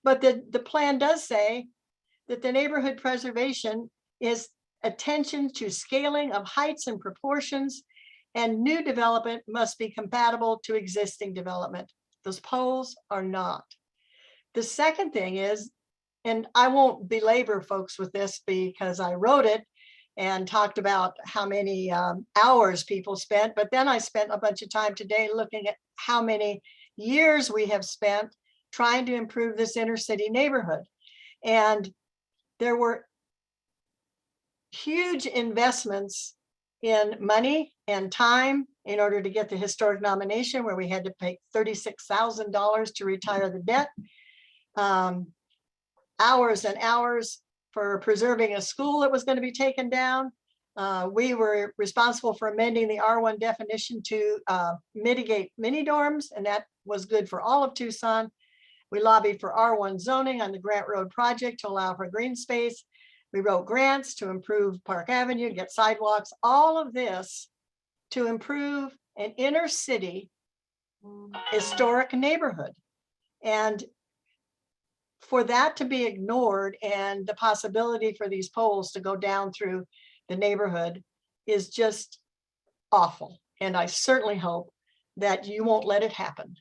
But the plan does say that the neighborhood preservation is attention to scaling of heights and proportions, and new development must be compatible to existing development. Those poles are not. The second thing is, and I won't belabor folks with this because I wrote it and talked about how many hours people spent, but then I spent a bunch of time today looking at how many years we have spent trying to improve this inner city neighborhood. And there were huge investments in money and time in order to get the historic nomination, where we had to pay $36,000 to retire the debt. Hours and hours for preserving a school that was going to be taken down. We were responsible for amending the R1 definition to mitigate mini dorms, and that was good for all of Tucson. We lobbied for R1 zoning on the Grant Road project to allow for green space. We wrote grants to improve Park Avenue, get sidewalks, all of this to improve an inner city historic neighborhood. And for that to be ignored and the possibility for these poles to go down through the neighborhood is just awful. And I certainly hope that you won't let it happen.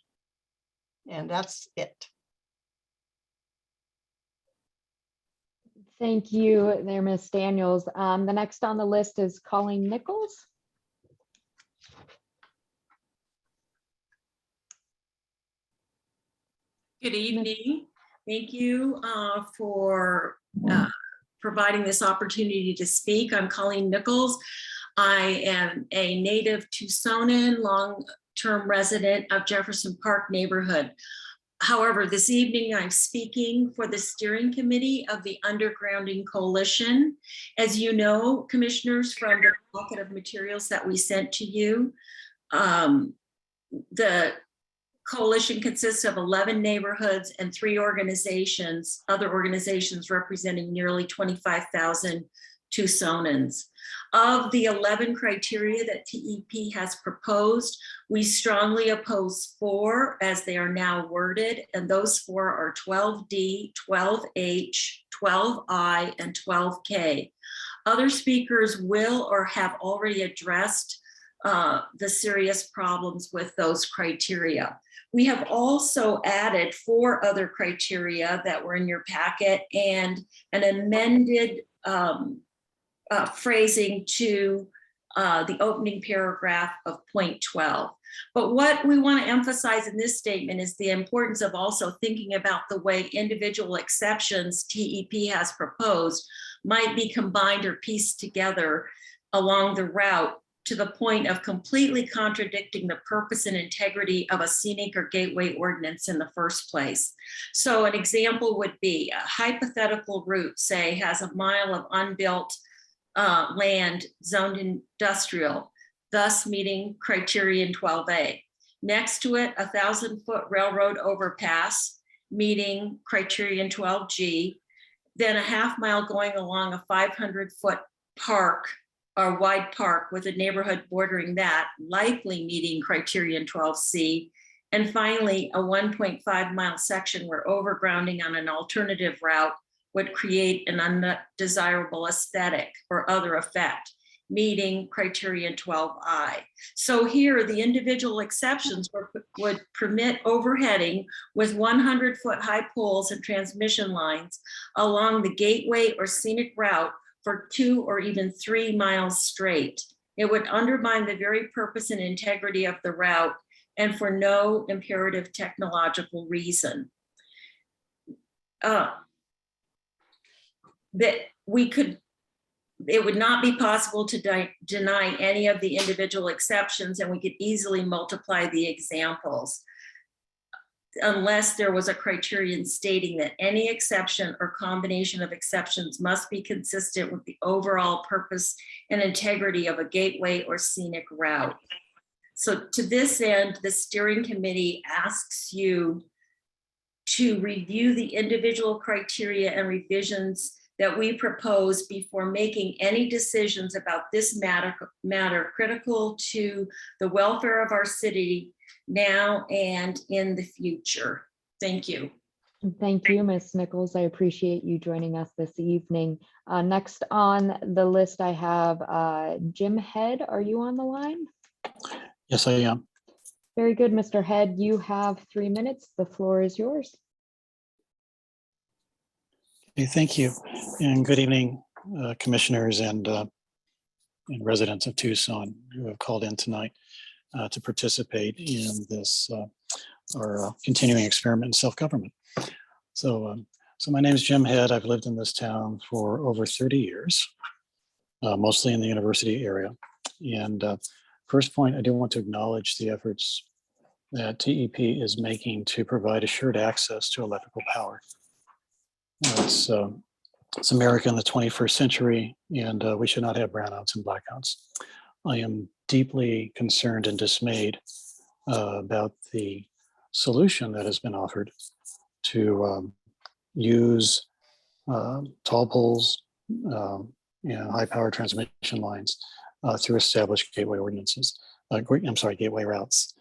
And that's it. Thank you there, Ms. Daniels. The next on the list is Colleen Nichols. Good evening. Thank you for providing this opportunity to speak. I'm Colleen Nichols. I am a native Tucsonan, long-term resident of Jefferson Park neighborhood. However, this evening I'm speaking for the steering committee of the Undergrounding Coalition. As you know, commissioners, from the packet of materials that we sent to you, the coalition consists of 11 neighborhoods and 3 organizations, other organizations representing nearly 25,000 Tucsonans. Of the 11 criteria that TEP has proposed, we strongly oppose 4 as they are now worded, and those 4 are 12D, 12H, 12I, and 12K. Other speakers will or have already addressed the serious problems with those criteria. We have also added 4 other criteria that were in your packet and an amended phrasing to the opening paragraph of point 12. But what we want to emphasize in this statement is the importance of also thinking about the way individual exceptions TEP has proposed might be combined or pieced together along the route to the point of completely contradicting the purpose and integrity of a scenic or gateway ordinance in the first place. So an example would be a hypothetical route, say, has a mile of unbuilt land zoned industrial, thus meeting criterion 12A. Next to it, 1,000-foot railroad overpass, meeting criterion 12G, then a half mile going along a 500-foot park or wide park with a neighborhood bordering that, likely meeting criterion 12C. And finally, a 1.5 mile section where overgrounding on an alternative route would create an undesirable aesthetic or other effect, meeting criterion 12I. So here, the individual exceptions would permit overheading with 100-foot high poles and transmission lines along the gateway or scenic route for 2 or even 3 miles straight. It would undermine the very purpose and integrity of the route, and for no imperative technological reason. It would not be possible to deny any of the individual exceptions, and we could easily multiply the examples unless there was a criterion stating that any exception or combination of exceptions must be consistent with the overall purpose and integrity of a gateway or scenic route. So to this end, the steering committee asks you to review the individual criteria and revisions that we propose before making any decisions about this matter critical to the welfare of our city now and in the future. Thank you. Thank you, Ms. Nichols. I appreciate you joining us this evening. Next on the list, I have Jim Head. Are you on the line? Yes, I am. Very good, Mr. Head. You have 3 minutes. The floor is yours. Okay, thank you, and good evening, commissioners and residents of Tucson who have called in tonight to participate in this our continuing experiment in self-government. So my name is Jim Head. I've lived in this town for over 30 years, mostly in the university area. And first point, I do want to acknowledge the efforts that TEP is making to provide assured access to electrical power. It's America in the 21st century, and we should not have brownouts and blackouts. I am deeply concerned and dismayed about the solution that has been offered to use tall poles high power transmission lines through established gateway ordinances. Gateway routes.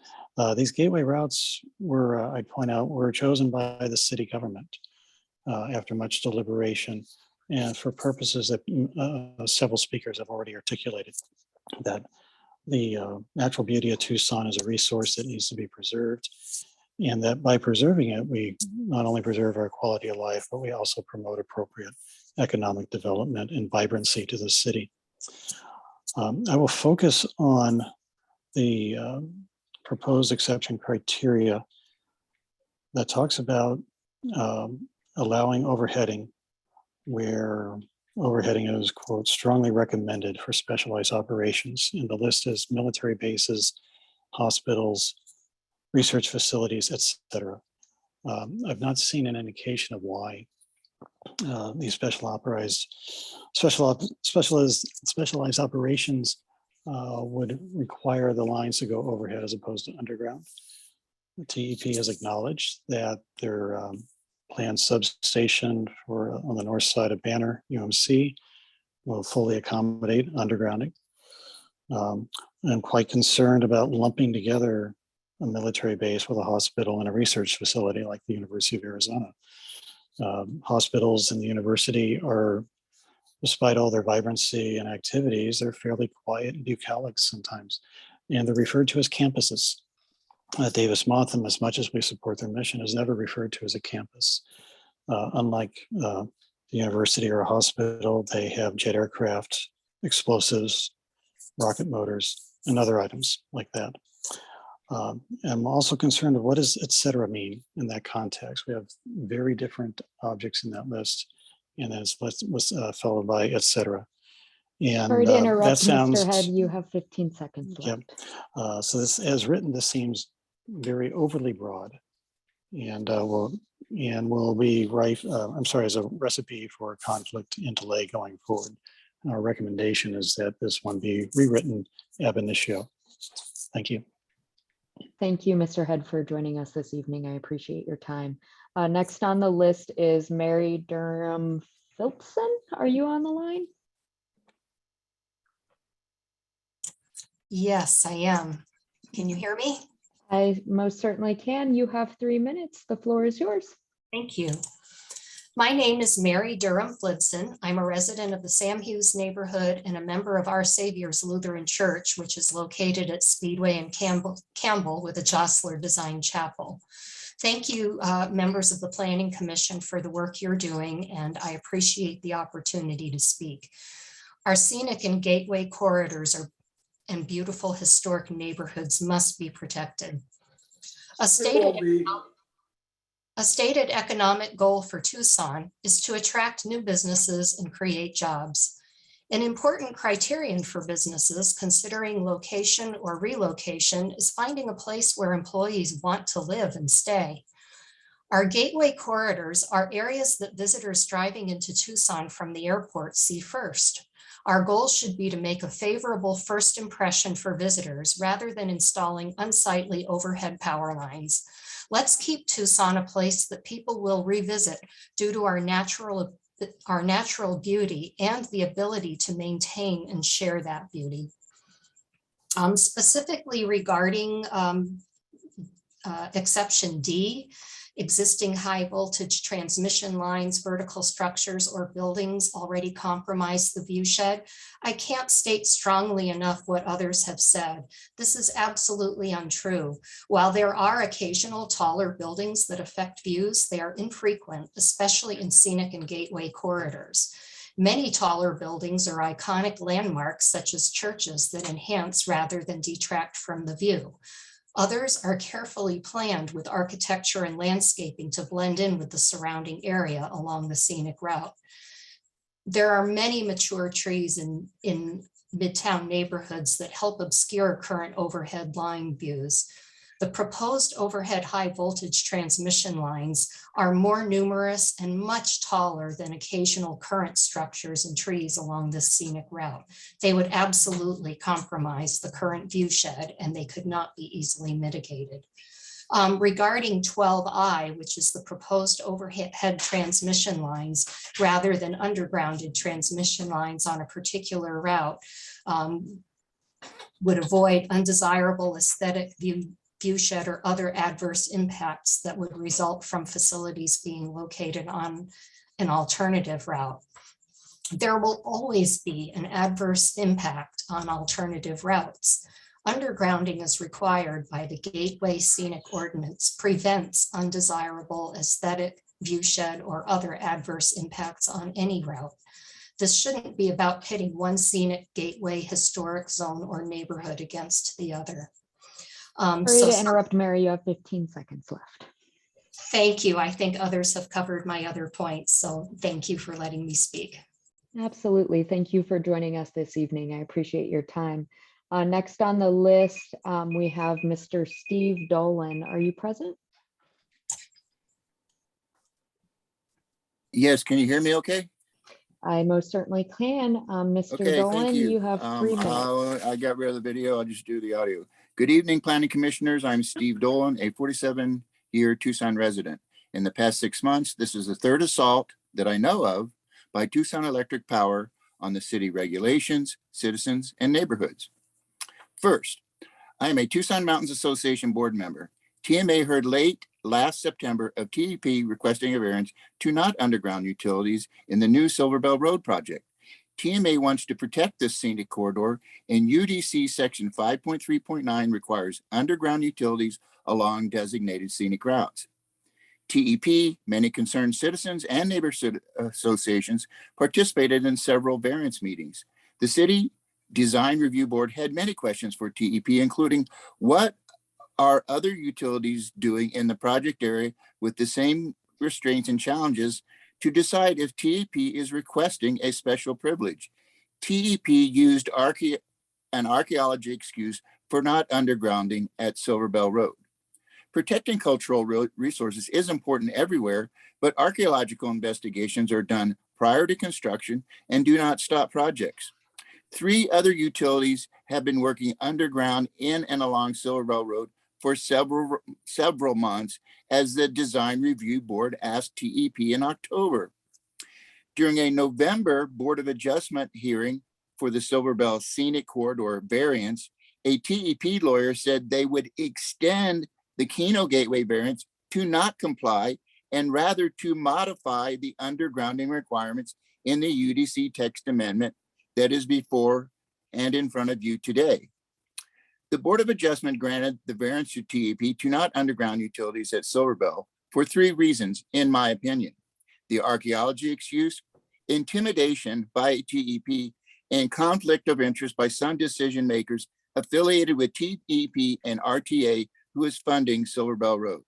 These gateway routes were, I'd point out, were chosen by the city government after much deliberation and for purposes that several speakers have already articulated, that the natural beauty of Tucson is a resource that needs to be preserved, and that by preserving it, we not only preserve our quality of life, but we also promote appropriate economic development and vibrancy to the city. I will focus on the proposed exception criteria that talks about allowing overheading where overheading is, quote, strongly recommended for specialized operations. And the list is military bases, hospitals, research facilities, etc. I've not seen an indication of why these specialized operations would require the lines to go overhead as opposed to underground. The TEP has acknowledged that their planned substation on the north side of Banner, UMC, will fully accommodate undergrounding. I'm quite concerned about lumping together a military base with a hospital and a research facility like the University of Arizona. Hospitals and the university are, despite all their vibrancy and activities, they're fairly quiet and bucolic sometimes, and they're referred to as campuses. Davis-Monthan, as much as we support their mission, is never referred to as a campus. Unlike the university or a hospital, they have jet aircraft, explosives, rocket motors, and other items like that. I'm also concerned of what does et cetera mean in that context. We have very different objects in that list, and then it's followed by et cetera. And sorry to interrupt, that sounds, Mr. Head, you have 15 seconds left. Yep. So this, as written, this seems very overly broad, and will be rife. As a recipe for conflict and delay going forward. Our recommendation is that this one be rewritten ab initio. Thank you. Thank you, Mr. Head, for joining us this evening. I appreciate your time. Next on the list is Mary Durham Phillipson. Are you on the line? Yes, I am. Can you hear me? I most certainly can. You have 3 minutes. The floor is yours. Thank you. My name is Mary Durham Phillipson. I'm a resident of the Sam Hughes neighborhood and a member of Our Savior's Lutheran Church, which is located at Speedway and Campbell with a Jostler Design Chapel. Thank you, members of the Planning Commission, for the work you're doing, and I appreciate the opportunity to speak. Our scenic and gateway corridors and beautiful historic neighborhoods must be protected. A stated economic goal for Tucson is to attract new businesses and create jobs. An important criterion for businesses considering location or relocation is finding a place where employees want to live and stay. Our gateway corridors are areas that visitors driving into Tucson from the airport see first. Our goal should be to make a favorable first impression for visitors rather than installing unsightly overhead power lines. Let's keep Tucson a place that people will revisit due to our natural beauty and the ability to maintain and share that beauty. Specifically regarding exception D, existing high voltage transmission lines, vertical structures, or buildings already compromise the viewshed, I can't state strongly enough what others have said. This is absolutely untrue. While there are occasional taller buildings that affect views, they are infrequent, especially in scenic and gateway corridors. Many taller buildings are iconic landmarks, such as churches, that enhance rather than detract from the view. Others are carefully planned with architecture and landscaping to blend in with the surrounding area along the scenic route. There are many mature trees in Midtown neighborhoods that help obscure current overhead line views. The proposed overhead high voltage transmission lines are more numerous and much taller than occasional current structures and trees along this scenic route. They would absolutely compromise the current viewshed, and they could not be easily mitigated. Regarding 12I, which is the proposed overhead transmission lines rather than undergrounded transmission lines on a particular route, would avoid undesirable aesthetic viewshed or other adverse impacts that would result from facilities being located on an alternative route. There will always be an adverse impact on alternative routes. Undergrounding is required by the Gateway Scenic Ordinance, prevents undesirable aesthetic, viewshed, or other adverse impacts on any route. This shouldn't be about pitting one scenic gateway, historic zone, or neighborhood against the other. Sorry to interrupt, Mary, you have 15 seconds left. Thank you. I think others have covered my other points, so thank you for letting me speak. Absolutely. Thank you for joining us this evening. I appreciate your time. Next on the list, we have Mr. Steve Dolan. Are you present? Yes, can you hear me okay? I most certainly can. Mr. Okay, Dolan, thank you have 3 minutes. I got rid of the video. I'll just do the audio. Good evening, planning commissioners. I'm Steve Dolan, a 47-year Tucson resident. In the past 6 months, this is the 3rd assault that I know of by Tucson Electric Power on the city regulations, citizens, and neighborhoods. First, I am a Tucson Mountains Association board member. TMA heard late last September of TEP requesting a variance to not underground utilities in the new Silver Bell Road project. TMA wants to protect this scenic corridor, and UDC section 5.3.9 requires underground utilities along designated scenic routes. TEP, many concerned citizens and neighbor associations participated in several variance meetings. The city Design Review Board had many questions for TEP, including what are other utilities doing in the project area with the same restraints and challenges to decide if TEP is requesting a special privilege. TEP used an archaeology excuse for not undergrounding at Silver Bell Road. Protecting cultural resources is important everywhere, but archaeological investigations are done prior to construction and do not stop projects. 3 other utilities have been working underground in and along Silver Bell Road for several months, as the Design Review Board asked TEP in October. During a November Board of Adjustment hearing for the Silver Bell Scenic Corridor variance, a TEP lawyer said they would extend the Keno Gateway variance to not comply and rather to modify the undergrounding requirements in the UDC text amendment that is before and in front of you today. The Board of Adjustment granted the variance to TEP to not underground utilities at Silver Bell for 3 reasons, in my opinion: the archaeology excuse, intimidation by TEP, and conflict of interest by some decision makers affiliated with TEP and RTA, who is funding Silver Bell Road.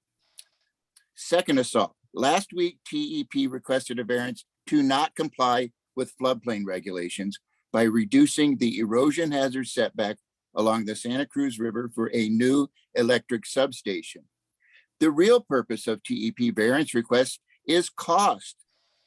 Second assault. Last week, TEP requested a variance to not comply with floodplain regulations by reducing the erosion hazard setback along the Santa Cruz River for a new electric substation. The real purpose of TEP variance requests is cost.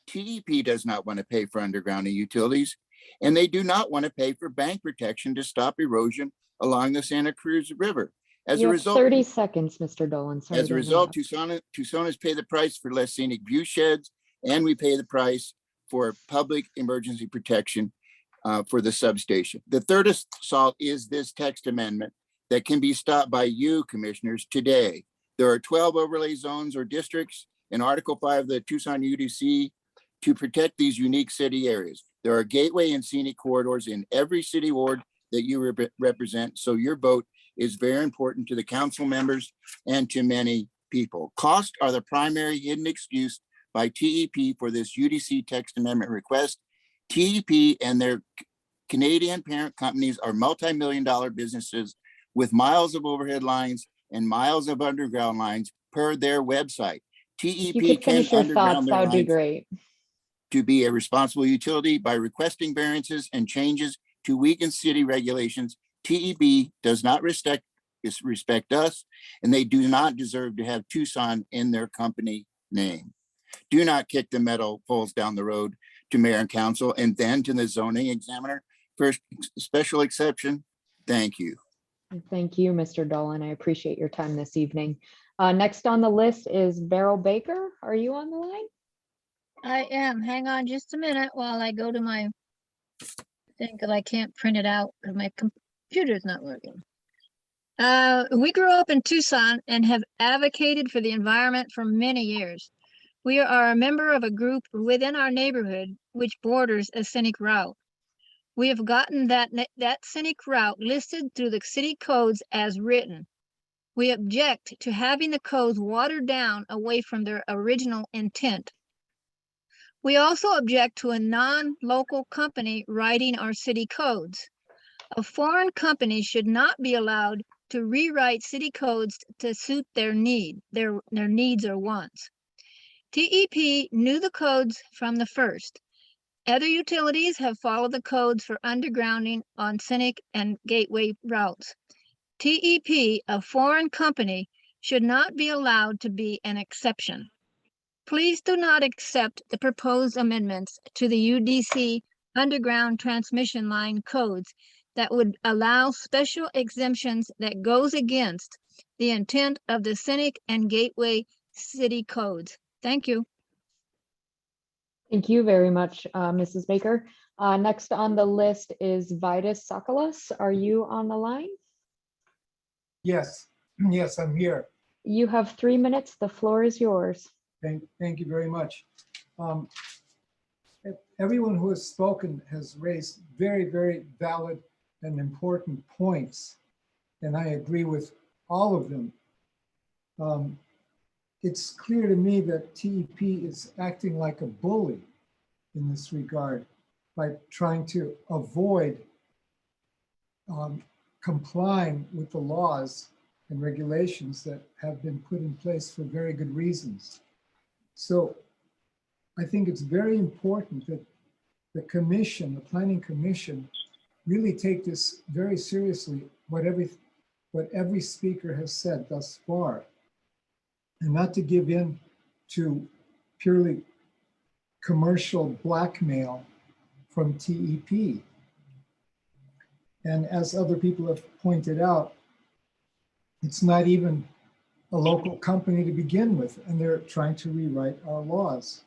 TEP does not want to pay for undergrounding utilities, and they do not want to pay for bank protection to stop erosion along the Santa Cruz River. As a result, 30 seconds, Mr. Dolan. Sorry as a result, Tucsoners pay the price for less scenic view sheds, and we pay the price for public emergency protection for the substation. The third assault is this text amendment that can be stopped by you, commissioners, today. There are 12 overlay zones or districts in Article 5 of the Tucson UDC to protect these unique city areas. There are gateway and scenic corridors in every city ward that you represent, so your vote is very important to the council members and to many people. Costs are the primary hidden excuse by TEP for this UDC text amendment request. TEP and their Canadian parent companies are multi-million-dollar businesses with miles of overhead lines and miles of underground lines per their website. TEP You could finish your thoughts, that would be great. To be a responsible utility by requesting variances and changes to weaken city regulations. TEP does not respect us, and they do not deserve to have Tucson in their company name. Do not kick the metal poles down the road to mayor and council and then to the zoning examiner for special exception. Thank you. Thank you, Mr. Dolan. I appreciate your time this evening. Next on the list is Beryl Baker. Are you on the line? I am. Hang on just a minute while I go to my thing because I can't print it out because my computer's not working. We grew up in Tucson and have advocated for the environment for many years. We are a member of a group within our neighborhood which borders a scenic route. We have gotten that scenic route listed through the city codes as written. We object to having the codes watered down away from their original intent. We also object to a non-local company writing our city codes. A foreign company should not be allowed to rewrite city codes to suit their needs or wants. TEP knew the codes from the first. Other utilities have followed the codes for undergrounding on scenic and gateway routes. TEP, a foreign company, should not be allowed to be an exception. Please do not accept the proposed amendments to the UDC underground transmission line codes that would allow special exemptions that goes against the intent of the scenic and gateway city codes. Thank you. Thank you very much, Mrs. Baker. Next on the list is Vidas Sakalas. Are you on the line? Yes, yes, I'm here. You have 3 minutes. The floor is yours. Thank you very much. Everyone who has spoken has raised very, very valid and important points, and I agree with all of them. It's clear to me that TEP is acting like a bully in this regard by trying to avoid complying with the laws and regulations that have been put in place for very good reasons. So I think it's very important that the commission, the planning commission, really take this very seriously, what every speaker has said thus far, and not to give in to purely commercial blackmail from TEP. And as other people have pointed out, it's not even a local company to begin with, and they're trying to rewrite our laws.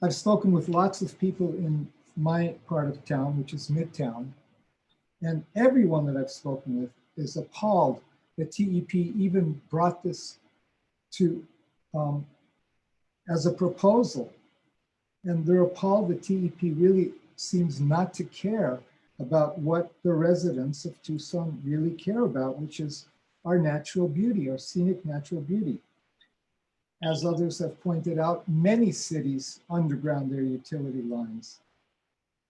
I've spoken with lots of people in my part of town, which is Midtown, and everyone that I've spoken with is appalled that TEP even brought this to as a proposal. And they're appalled that TEP really seems not to care about what the residents of Tucson really care about, which is our natural beauty, our scenic natural beauty. As others have pointed out, many cities underground their utility lines.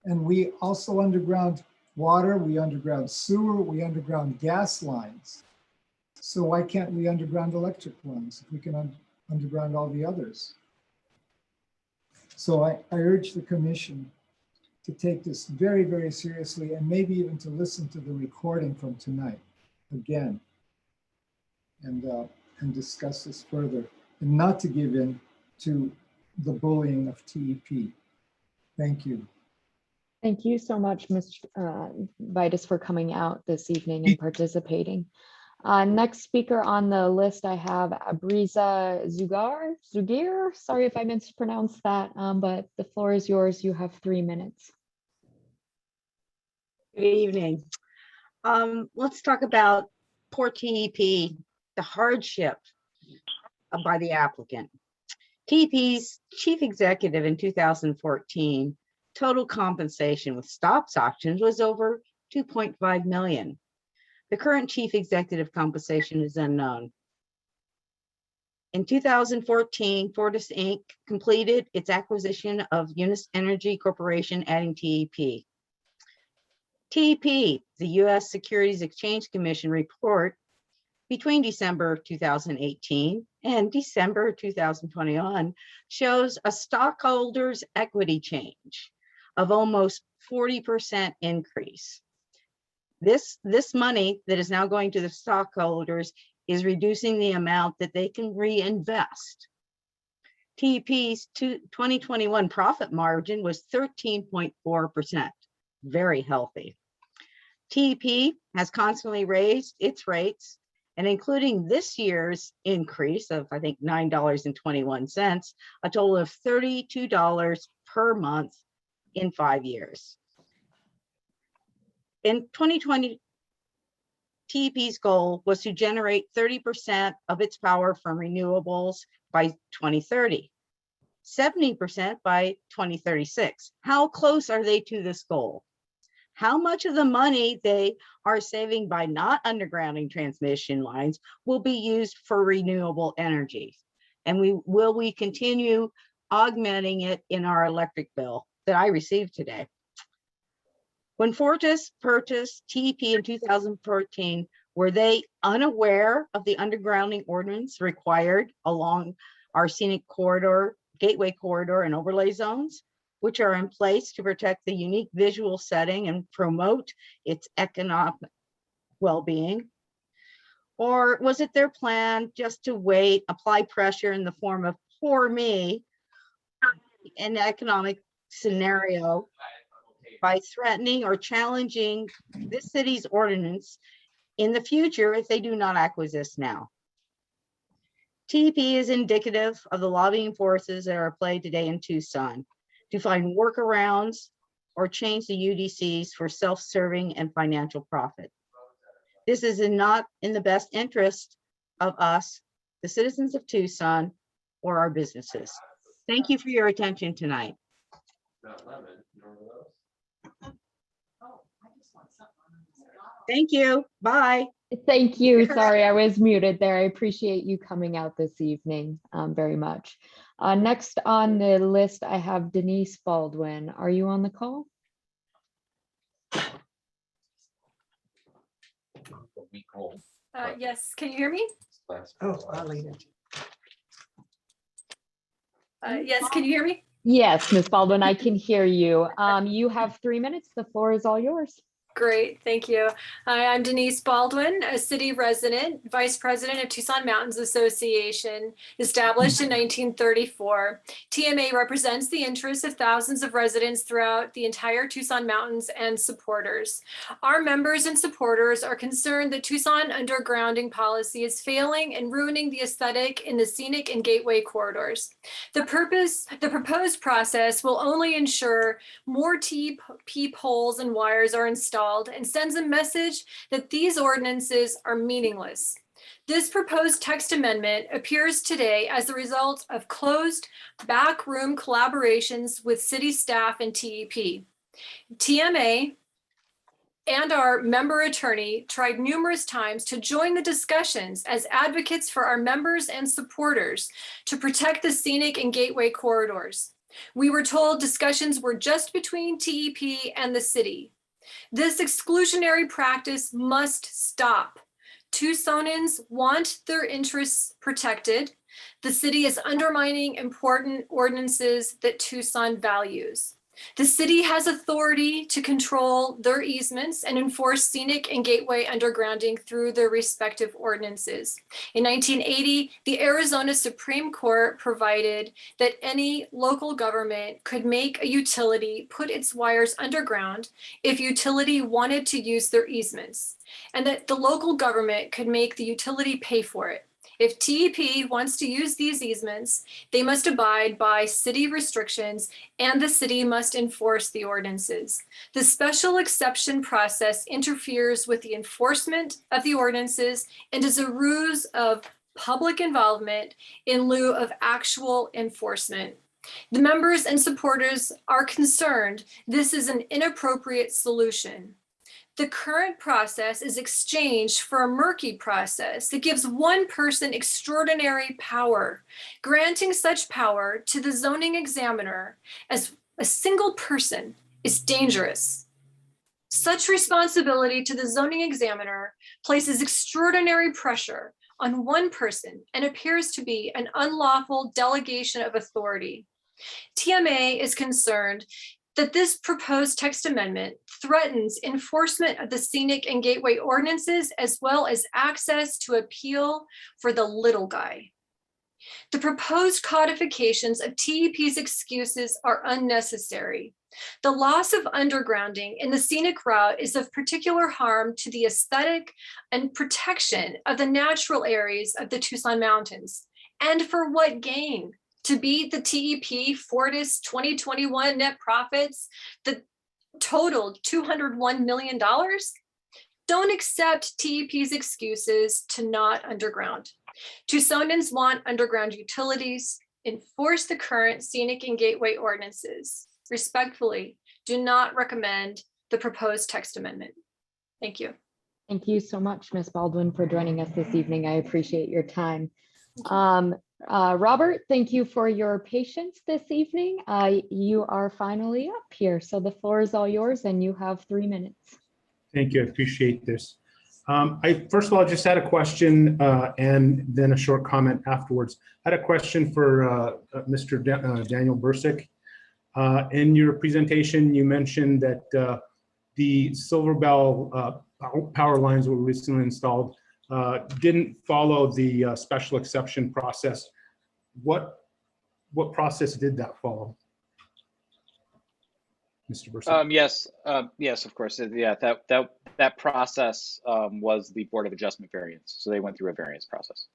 And we also underground water, we underground sewer, we underground gas lines. So why can't we underground electric ones if we can underground all the others? So I urge the commission to take this very, very seriously, and maybe even to listen to the recording from tonight again and discuss this further, and not to give in to the bullying of TEP. Thank you. Thank you so much, Ms. Vidas, for coming out this evening and participating. Next speaker on the list, I have Abriza Zugir. Sorry if I mispronounced that, but the floor is yours. You have 3 minutes. Good evening. Let's talk about poor TEP, the hardship by the applicant. TEP's chief executive in 2014, total compensation with stops options was over 2.5 million. The current chief executive compensation is unknown. In 2014, Fortis Inc. completed its acquisition of Unis Energy Corporation, adding TEP. TEP, the U.S. Securities Exchange Commission report between December 2018 and December 2021 shows a stockholders' equity change of almost 40% increase. This money that is now going to the stockholders is reducing the amount that they can reinvest. TEP's 2021 profit margin was 13.4%, very healthy. TEP has constantly raised its rates, and including this year's increase of, I think, $9.21, a total of $32 per month in 5 years. In 2020, TEP's goal was to generate 30% of its power from renewables by 2030, 70% by 2036. How close are they to this goal? How much of the money they are saving by not undergrounding transmission lines will be used for renewable energy? And will we continue augmenting it in our electric bill that I received today? When Fortis purchased TEP in 2014, were they unaware of the undergrounding ordinance required along our scenic corridor, gateway corridor, and overlay zones, which are in place to protect the unique visual setting and promote its economic well-being? Or was it their plan just to wait, apply pressure in the form of poor me, an economic scenario, by threatening or challenging this city's ordinance in the future if they do not acquiesce now? TEP is indicative of the lobbying forces that are at play today in Tucson to find workarounds or change the UDCs for self-serving and financial profit. This is not in the best interest of us, the citizens of Tucson, or our businesses. Thank you for your attention tonight. Thank you. Bye. Thank you. Sorry, I was muted there. I appreciate you coming out this evening very much. Next on the list, I have Denise Baldwin. Are you on the call? Yes, can you hear me? Oh, I'll leave it. Yes, can you hear me? Yes, Ms. Baldwin, I can hear you. You have 3 minutes. The floor is all yours. Great, thank you. Hi, I'm Denise Baldwin, a city resident, vice president of Tucson Mountains Association, established in 1934. TMA represents the interests of thousands of residents throughout the entire Tucson Mountains and supporters. Our members and supporters are concerned that Tucson undergrounding policy is failing and ruining the aesthetic in the scenic and gateway corridors. The proposed process will only ensure more TEP poles and wires are installed and sends a message that these ordinances are meaningless. This proposed text amendment appears today as the result of closed backroom collaborations with city staff and TEP. TMA and our member attorney tried numerous times to join the discussions as advocates for our members and supporters to protect the scenic and gateway corridors. We were told discussions were just between TEP and the city. This exclusionary practice must stop. Tucsonans want their interests protected. The city is undermining important ordinances that Tucson values. The city has authority to control their easements and enforce scenic and gateway undergrounding through their respective ordinances. In 1980, the Arizona Supreme Court provided that any local government could make a utility put its wires underground if utility wanted to use their easements, and that the local government could make the utility pay for it. If TEP wants to use these easements, they must abide by city restrictions and the city must enforce the ordinances. The special exception process interferes with the enforcement of the ordinances and is a ruse of public involvement in lieu of actual enforcement. The members and supporters are concerned this is an inappropriate solution. The current process is exchanged for a murky process that gives one person extraordinary power. Granting such power to the zoning examiner as a single person is dangerous. Such responsibility to the zoning examiner places extraordinary pressure on one person and appears to be an unlawful delegation of authority. TMA is concerned that this proposed text amendment threatens enforcement of the scenic and gateway ordinances as well as access to appeal for the little guy. The proposed codifications of TEP's excuses are unnecessary. The loss of undergrounding in the scenic route is of particular harm to the aesthetic and protection of the natural areas of the Tucson Mountains. And for what gain? To beat the TEP Fortis 2021 net profits that totaled $201 million? Don't accept TEP's excuses to not underground. Tucsonans want underground utilities. Enforce the current scenic and gateway ordinances. Respectfully, do not recommend the proposed text amendment. Thank you. Thank you so much, Ms. Baldwin, for joining us this evening. I appreciate your time. Robert, thank you for your patience this evening. You are finally up here, so the floor is all yours and you have 3 minutes. Thank you, I appreciate this. I first of all just had a question and then a short comment afterwards. I had a question for Mr. Daniel Bursick. In your presentation, you mentioned that the Silver Bell power lines were recently installed, didn't follow the special exception process. What process did that follow, Mr. Bursick? Yes, of course. Yeah, that process was the Board of Adjustment variance. So they went through a variance process.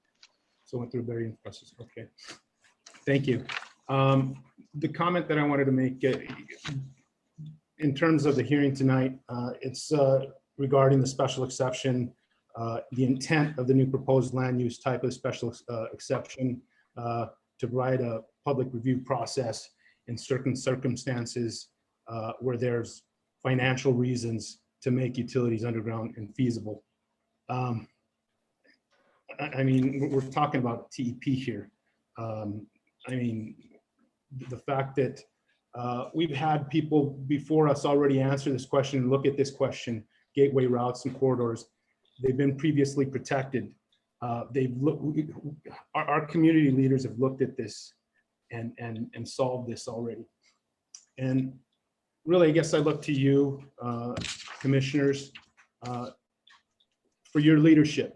So went through a variance process. Okay, thank you. The comment that I wanted to make in terms of the hearing tonight, it's regarding the special exception, the intent of the new proposed land use type of special exception to provide a public review process in certain circumstances where there's financial reasons to make utilities underground and feasible. I mean, we're talking about TEP here. I mean, the fact that we've had people before us already answer this question and look at this question, gateway routes and corridors. They've been previously protected. Our community leaders have looked at this and solved this already. And really, I guess I look to you, commissioners, for your leadership.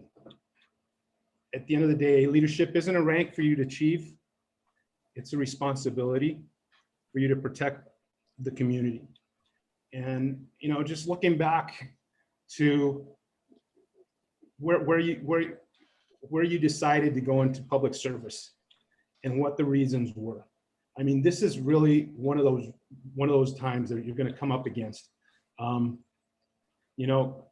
At the end of the day, leadership isn't a rank for you to achieve. It's a responsibility for you to protect the community. And, you know, just looking back to where you decided to go into public service and what the reasons were. I mean, this is really one of those times that you're going to come up against. You know,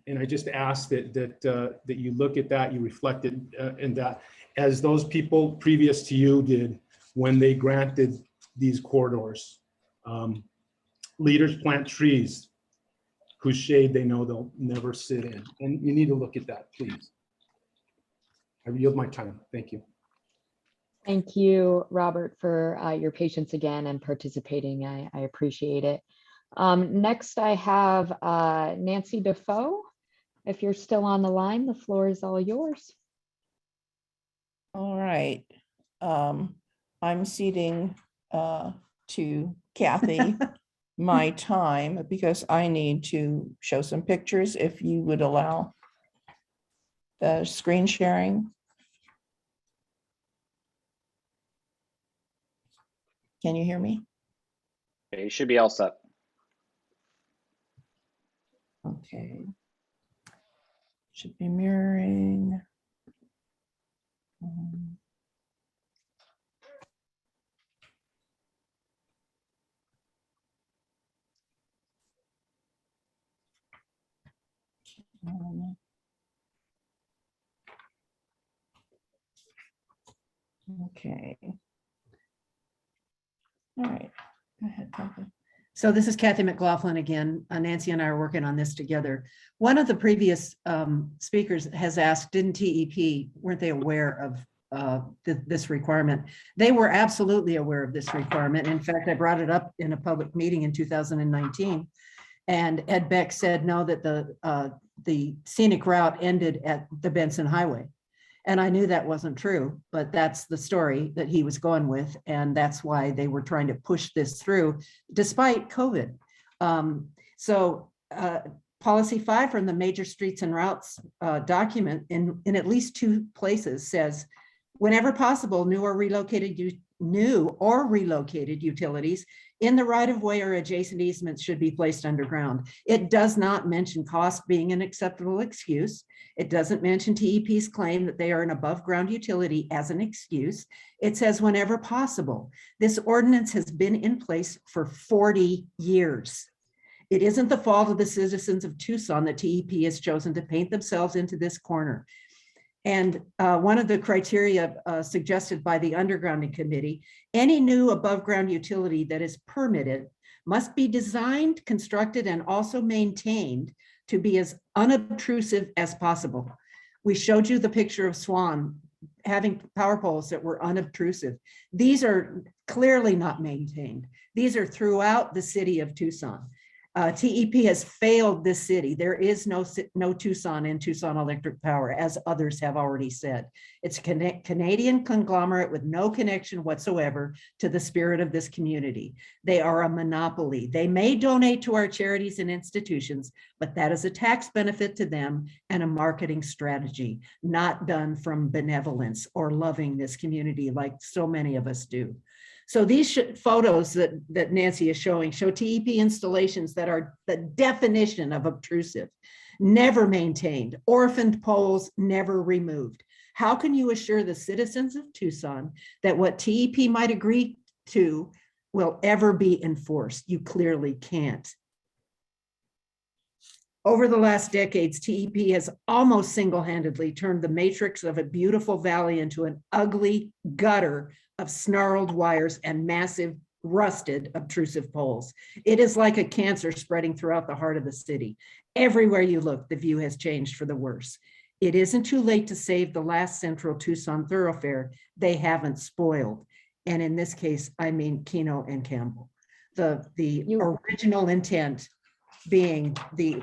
and I just ask that you look at that, you reflected in that, as those people previous to you did when they granted these corridors. Leaders plant trees whose shade they know they'll never sit in. And you need to look at that, please. I yield my time. Thank you. Thank you, Robert, for your patience again and participating. I appreciate it. Next, I have Nancy Defoe. If you're still on the line, the floor is all yours. All right. I'm ceding to Kathy my time because I need to show some pictures if you would allow the screen sharing. Can you hear me? Okay, you should be all set. Okay. Should be mirroring. Okay. All right. Go ahead, Papa. So this is Kathy Mclaughlin again. Nancy and I are working on this together. One of the previous speakers has asked, didn't TEP, weren't they aware of this requirement? They were absolutely aware of this requirement. In fact, I brought it up in a public meeting in 2019. And Ed Beck said, no, that the scenic route ended at the Benson Highway. And I knew that wasn't true, but that's the story that he was going with. And that's why they were trying to push this through despite COVID. policy 5 from the major streets and routes document in at least 2 places says, whenever possible, new or relocated utilities in the right of way or adjacent easements should be placed underground. It does not mention cost being an acceptable excuse. It doesn't mention TEP's claim that they are an above ground utility as an excuse. It says whenever possible. This ordinance has been in place for 40 years. It isn't the fault of the citizens of Tucson that TEP has chosen to paint themselves into this corner. And one of the criteria suggested by the undergrounding committee, any new above ground utility that is permitted must be designed, constructed, and also maintained to be as unobtrusive as possible. We showed you the picture of Swan having power poles that were unobtrusive. These are clearly not maintained. These are throughout the city of Tucson. TEP has failed this city. There is no Tucson in Tucson Electric Power, as others have already said. It's a Canadian conglomerate with no connection whatsoever to the spirit of this community. They are a monopoly. They may donate to our charities and institutions, but that is a tax benefit to them and a marketing strategy, not done from benevolence or loving this community like so many of us do. So these photos that Nancy is showing show TEP installations that are the definition of obtrusive, never maintained, orphaned poles never removed. How can you assure the citizens of Tucson that what TEP might agree to will ever be enforced? You clearly can't. Over the last decades, TEP has almost single-handedly turned the matrix of a beautiful valley into an ugly gutter of snarled wires and massive, rusted, obtrusive poles. It is like a cancer spreading throughout the heart of the city. Everywhere you look, the view has changed for the worse. It isn't too late to save the last central Tucson thoroughfare they haven't spoiled. And in this case, I mean Keno and Campbell. The original intent being the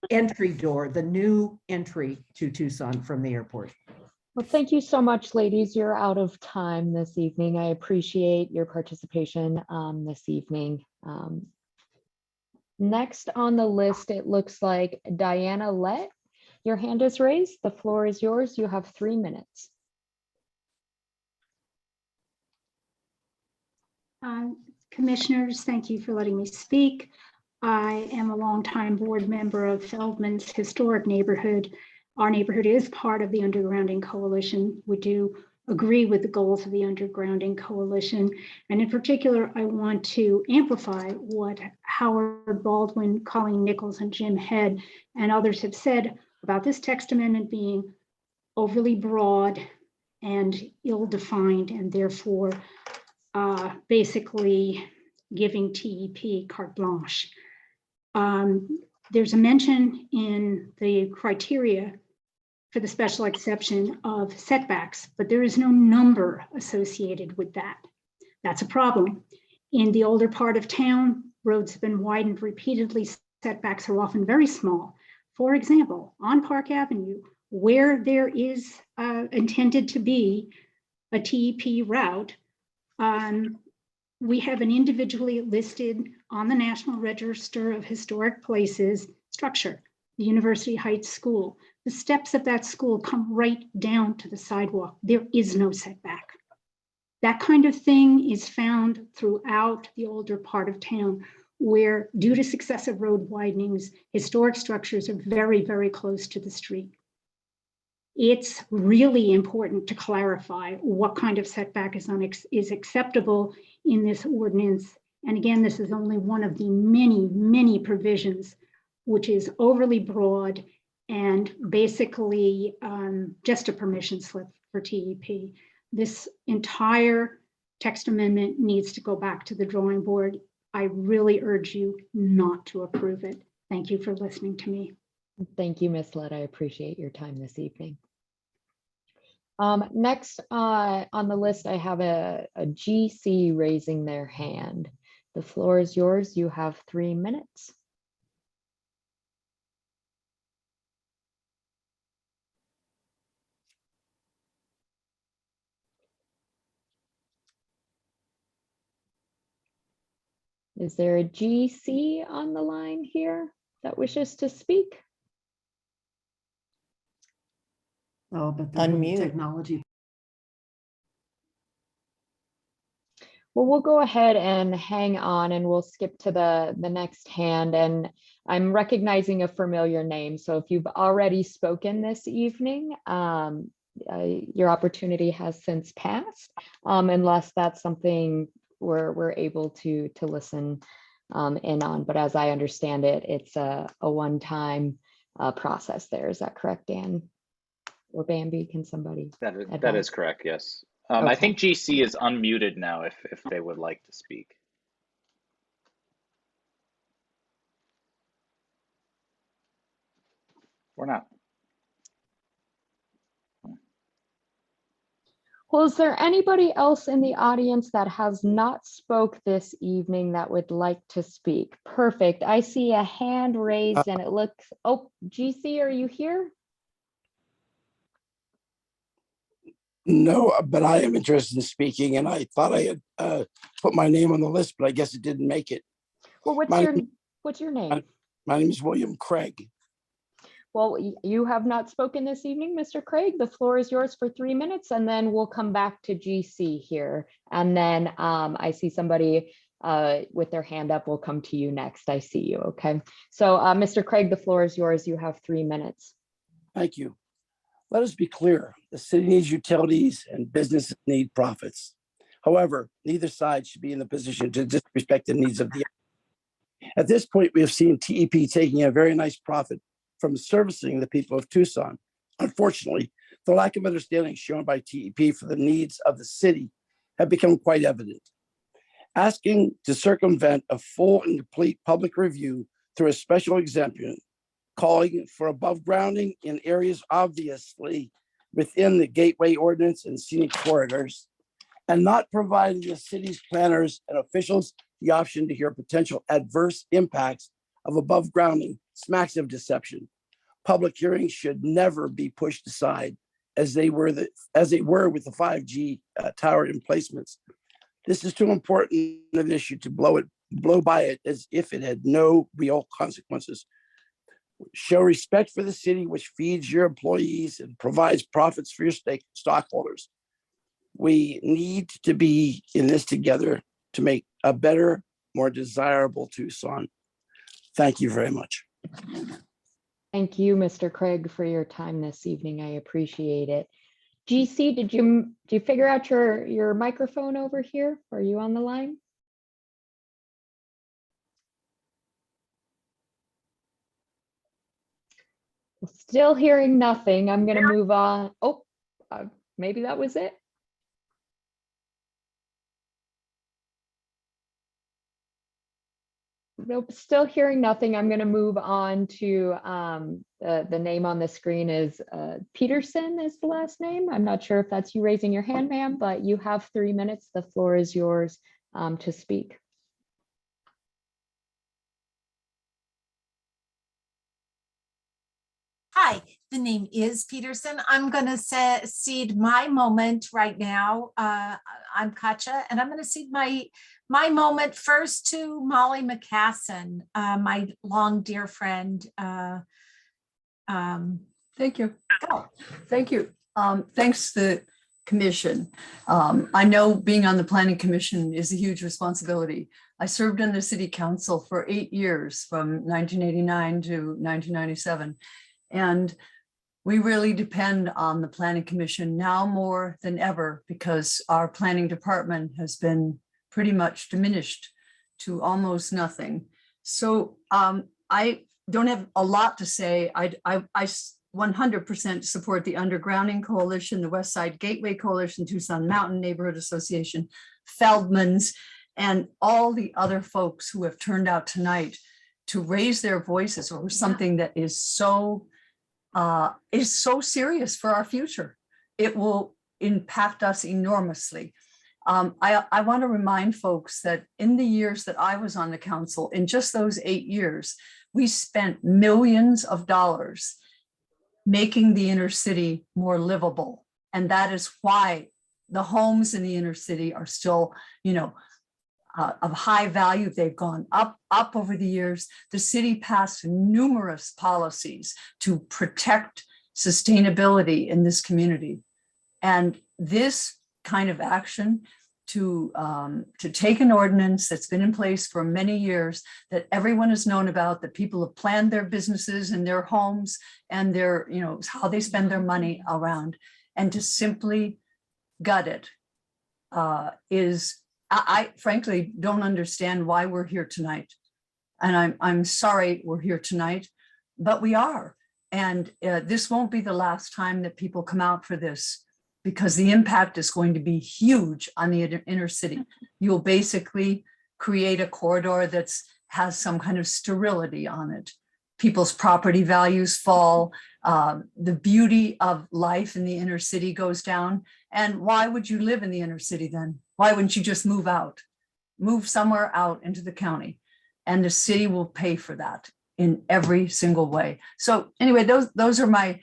entry door, the new entry to Tucson from the airport. Well, thank you so much, ladies. You're out of time this evening. I appreciate your participation this evening. Next on the list, it looks like Diana Lett. Your hand is raised. The floor is yours. You have 3 minutes. Commissioners, thank you for letting me speak. I am a longtime board member of Feldman's historic neighborhood. Our neighborhood is part of the Undergrounding Coalition. We do agree with the goals of the Undergrounding Coalition. And in particular, I want to amplify what Howard Baldwin, Colleen Nichols, and Jim Head and others have said about this text amendment being overly broad and ill-defined, and therefore basically giving TEP carte blanche. There's a mention in the criteria for the special exception of setbacks, but there is no number associated with that. That's a problem. In the older part of town, roads have been widened repeatedly. Setbacks are often very small. For example, on Park Avenue, where there is intended to be a TEP route, we have an individually listed on the National Register of Historic Places structure, the University Heights School. The steps of that school come right down to the sidewalk. There is no setback. That kind of thing is found throughout the older part of town, where due to successive road widenings, historic structures are very, very close to the street. It's really important to clarify what kind of setback is acceptable in this ordinance. And again, this is only one of the many, many provisions, which is overly broad and basically just a permission slip for TEP. This entire text amendment needs to go back to the drawing board. I really urge you not to approve it. Thank you for listening to me. Thank you, Ms. Lett. I appreciate your time this evening. Next on the list, I have a GC raising their hand. The floor is yours. You have 3 minutes. Is there a GC on the line here? that wishes to speak? Oh, but the Unmute. technology. Well, we'll go ahead and hang on and we'll skip to the next hand. And I'm recognizing a familiar name. So if you've already spoken this evening, your opportunity has since passed, unless that's something we're able to listen in on. But as I understand it, it's a one-time process there. Is that correct, Dan? Or Bambi, can somebody? That is advise? correct, yes. I Okay. think GC is unmuted now if they would like to speak. Or not. Well, is there anybody else in the audience that has not spoke this evening that would like to speak? Perfect. I see a hand raised and it looks, oh, GC, are you here? No, but I am interested in speaking, and I thought I had put my name on the list, but I guess it didn't make it. Well, what's your name? My name is William Craig. Well, you have not spoken this evening, Mr. Craig. The floor is yours for 3 minutes, and then we'll come back to GC here. And then I see somebody with their hand up. We'll come to you next. I see you. Okay. So, Mr. Craig, the floor is yours. You have 3 minutes. Thank you. Let us be clear. The city needs utilities and businesses need profits. However, neither side should be in the position to disrespect the needs of the other. At this point, we have seen TEP taking a very nice profit from servicing the people of Tucson. Unfortunately, the lack of understanding shown by TEP for the needs of the city have become quite evident. Asking to circumvent a full and complete public review through a special exemption, calling for above grounding in areas obviously within the gateway ordinance and scenic corridors, and not providing the city's planners and officials the option to hear potential adverse impacts of above grounding smacks of deception. Public hearings should never be pushed aside as they were with the 5G tower emplacements. This is too important an issue to blow by it as if it had no real consequences. Show respect for the city, which feeds your employees and provides profits for your stockholders. We need to be in this together to make a better, more desirable Tucson. Thank you very much. Thank you, Mr. Craig, for your time this evening. I appreciate it. GC, did you figure out your microphone over here? Are you on the line? Still hearing nothing. I'm going to move on. Oh, maybe that was it. Nope, still hearing nothing. I'm going to move on to the name on the screen is Peterson is the last name. I'm not sure if that's you raising your hand, ma'am, but you have 3 minutes. The floor is yours to speak. Hi, the name is Peterson. I'm going to cede my moment right now. I'm Katja, and I'm going to cede my moment first to Molly McCassin, my long dear friend. Thank you. Thank you. Thanks to the commission. I know being on the planning commission is a huge responsibility. I served in the city council for 8 years from 1989 to 1997. And we really depend on the planning commission now more than ever because our planning department has been pretty much diminished to almost nothing. So I don't have a lot to say. I 100% support the Undergrounding Coalition, the West Side Gateway Coalition, Tucson Mountain Neighborhood Association, Feldman's, and all the other folks who have turned out tonight to raise their voices over something that is so serious for our future. It will impact us enormously. I want to remind folks that in the years that I was on the council, in just those 8 years, we spent millions of dollars making the inner city more livable. And that is why the homes in the inner city are still, of high value. They've gone up over the years. The city passed numerous policies to protect sustainability in this community. And this kind of action to take an ordinance that's been in place for many years, that everyone has known about, that people have planned their businesses and their homes and their, how they spend their money around, and to simply gut it is, I frankly don't understand why we're here tonight. And I'm sorry we're here tonight, but we are. And this won't be the last time that people come out for this, because the impact is going to be huge on the inner city. You'll basically create a corridor that's has some kind of sterility on it. People's property values fall. The beauty of life in the inner city goes down. And why would you live in the inner city then? Why wouldn't you just move out? Move somewhere out into the county, and the city will pay for that in every single way. So anyway, those are my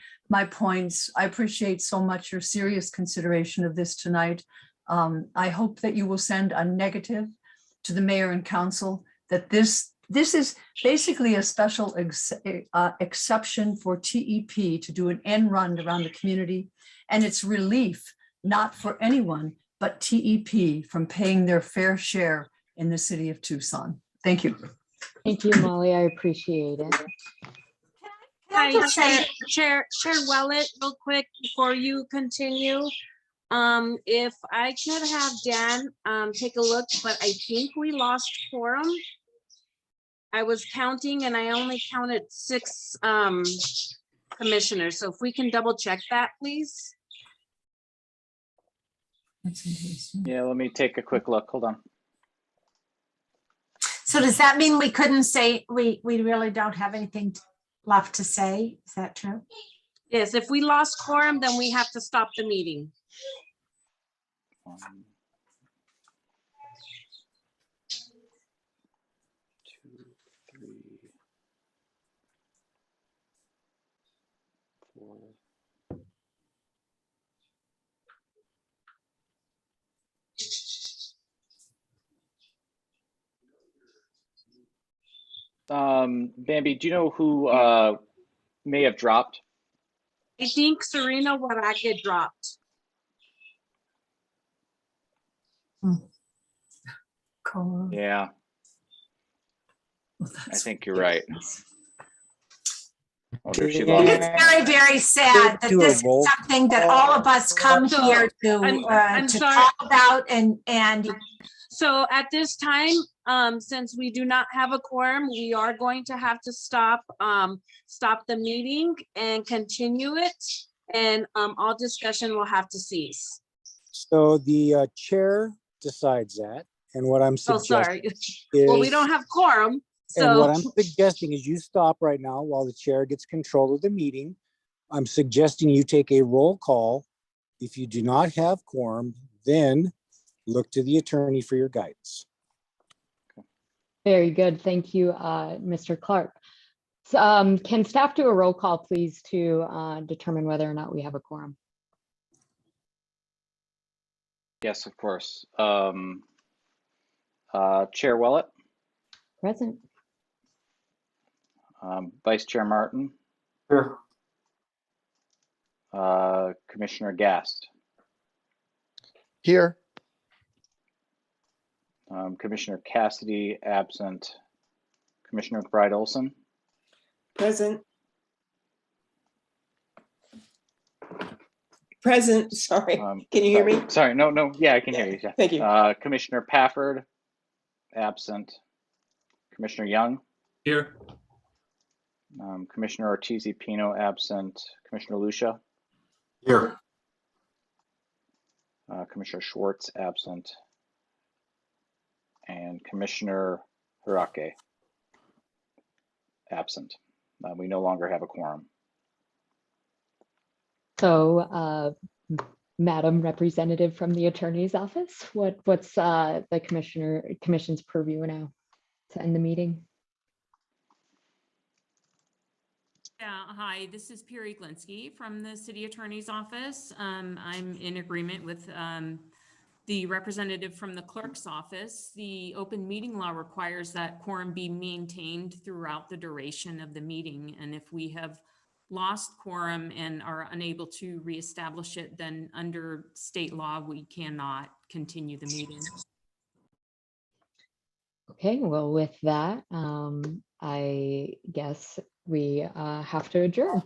points. I appreciate so much your serious consideration of this tonight. I hope that you will send a negative to the mayor and council that this is basically a special exception for TEP to do an end run around the community. And it's relief, not for anyone, but TEP from paying their fair share in the city of Tucson. Thank you. Thank you, Molly. I appreciate it. Hi, Chair Willett, real quick before you continue. If I could have Dan take a look, but I think we lost quorum. I was counting and I only counted 6 commissioners. So if we can double check that, please. Yeah, let me take a quick look. Hold on. So does that mean we couldn't say, we really don't have anything left to say? Is that true? Yes, if we lost quorum, then we have to stop the meeting. 1, 2, 3, 4. Bambi, do you know who may have dropped? I think Serena Waraka dropped. Cool. Yeah, I think you're right. Oh, there she lost. It's very, very sad that this is something that all of us come here to talk about and so at this time, since we do not have a quorum, we are going to have to stop the meeting and continue it, and all discussion will have to cease. So the chair decides that, and what I'm suggesting is, well, we don't have quorum. So and what I'm suggesting is you stop right now while the chair gets control of the meeting. I'm suggesting you take a roll call. If you do not have quorum, then look to the attorney for your guidance. Very good. Thank you, Mr. Clark. So, can staff do a roll call, please, to determine whether or not we have a quorum? Yes, of course. Chair Willett. Present. Vice Chair Martin. Here. Commissioner Gast. Here. Commissioner Cassidy, absent. Commissioner McBride Olson. Present. Present, sorry. Can you hear me? Sorry, no, yeah, I can hear you. Yeah. Thank you. Commissioner Pafford, absent. Commissioner Young. Here. Commissioner Ortiz-Pino, absent. Commissioner Lucia. Here. Commissioner Schwartz, absent. And Commissioner Harake, absent. We no longer have a quorum. So, Madam Representative from the Attorney's Office, what's the Commission's purview now to end the meeting? Yeah, hi, this is Piri Glinsky from the City Attorney's Office. I'm in agreement with the representative from the clerk's office, the open meeting law requires that quorum be maintained throughout the duration of the meeting. And if we have lost quorum and are unable to reestablish it, then under state law, we cannot continue the meeting. Okay, well, with that, I guess we have to adjourn.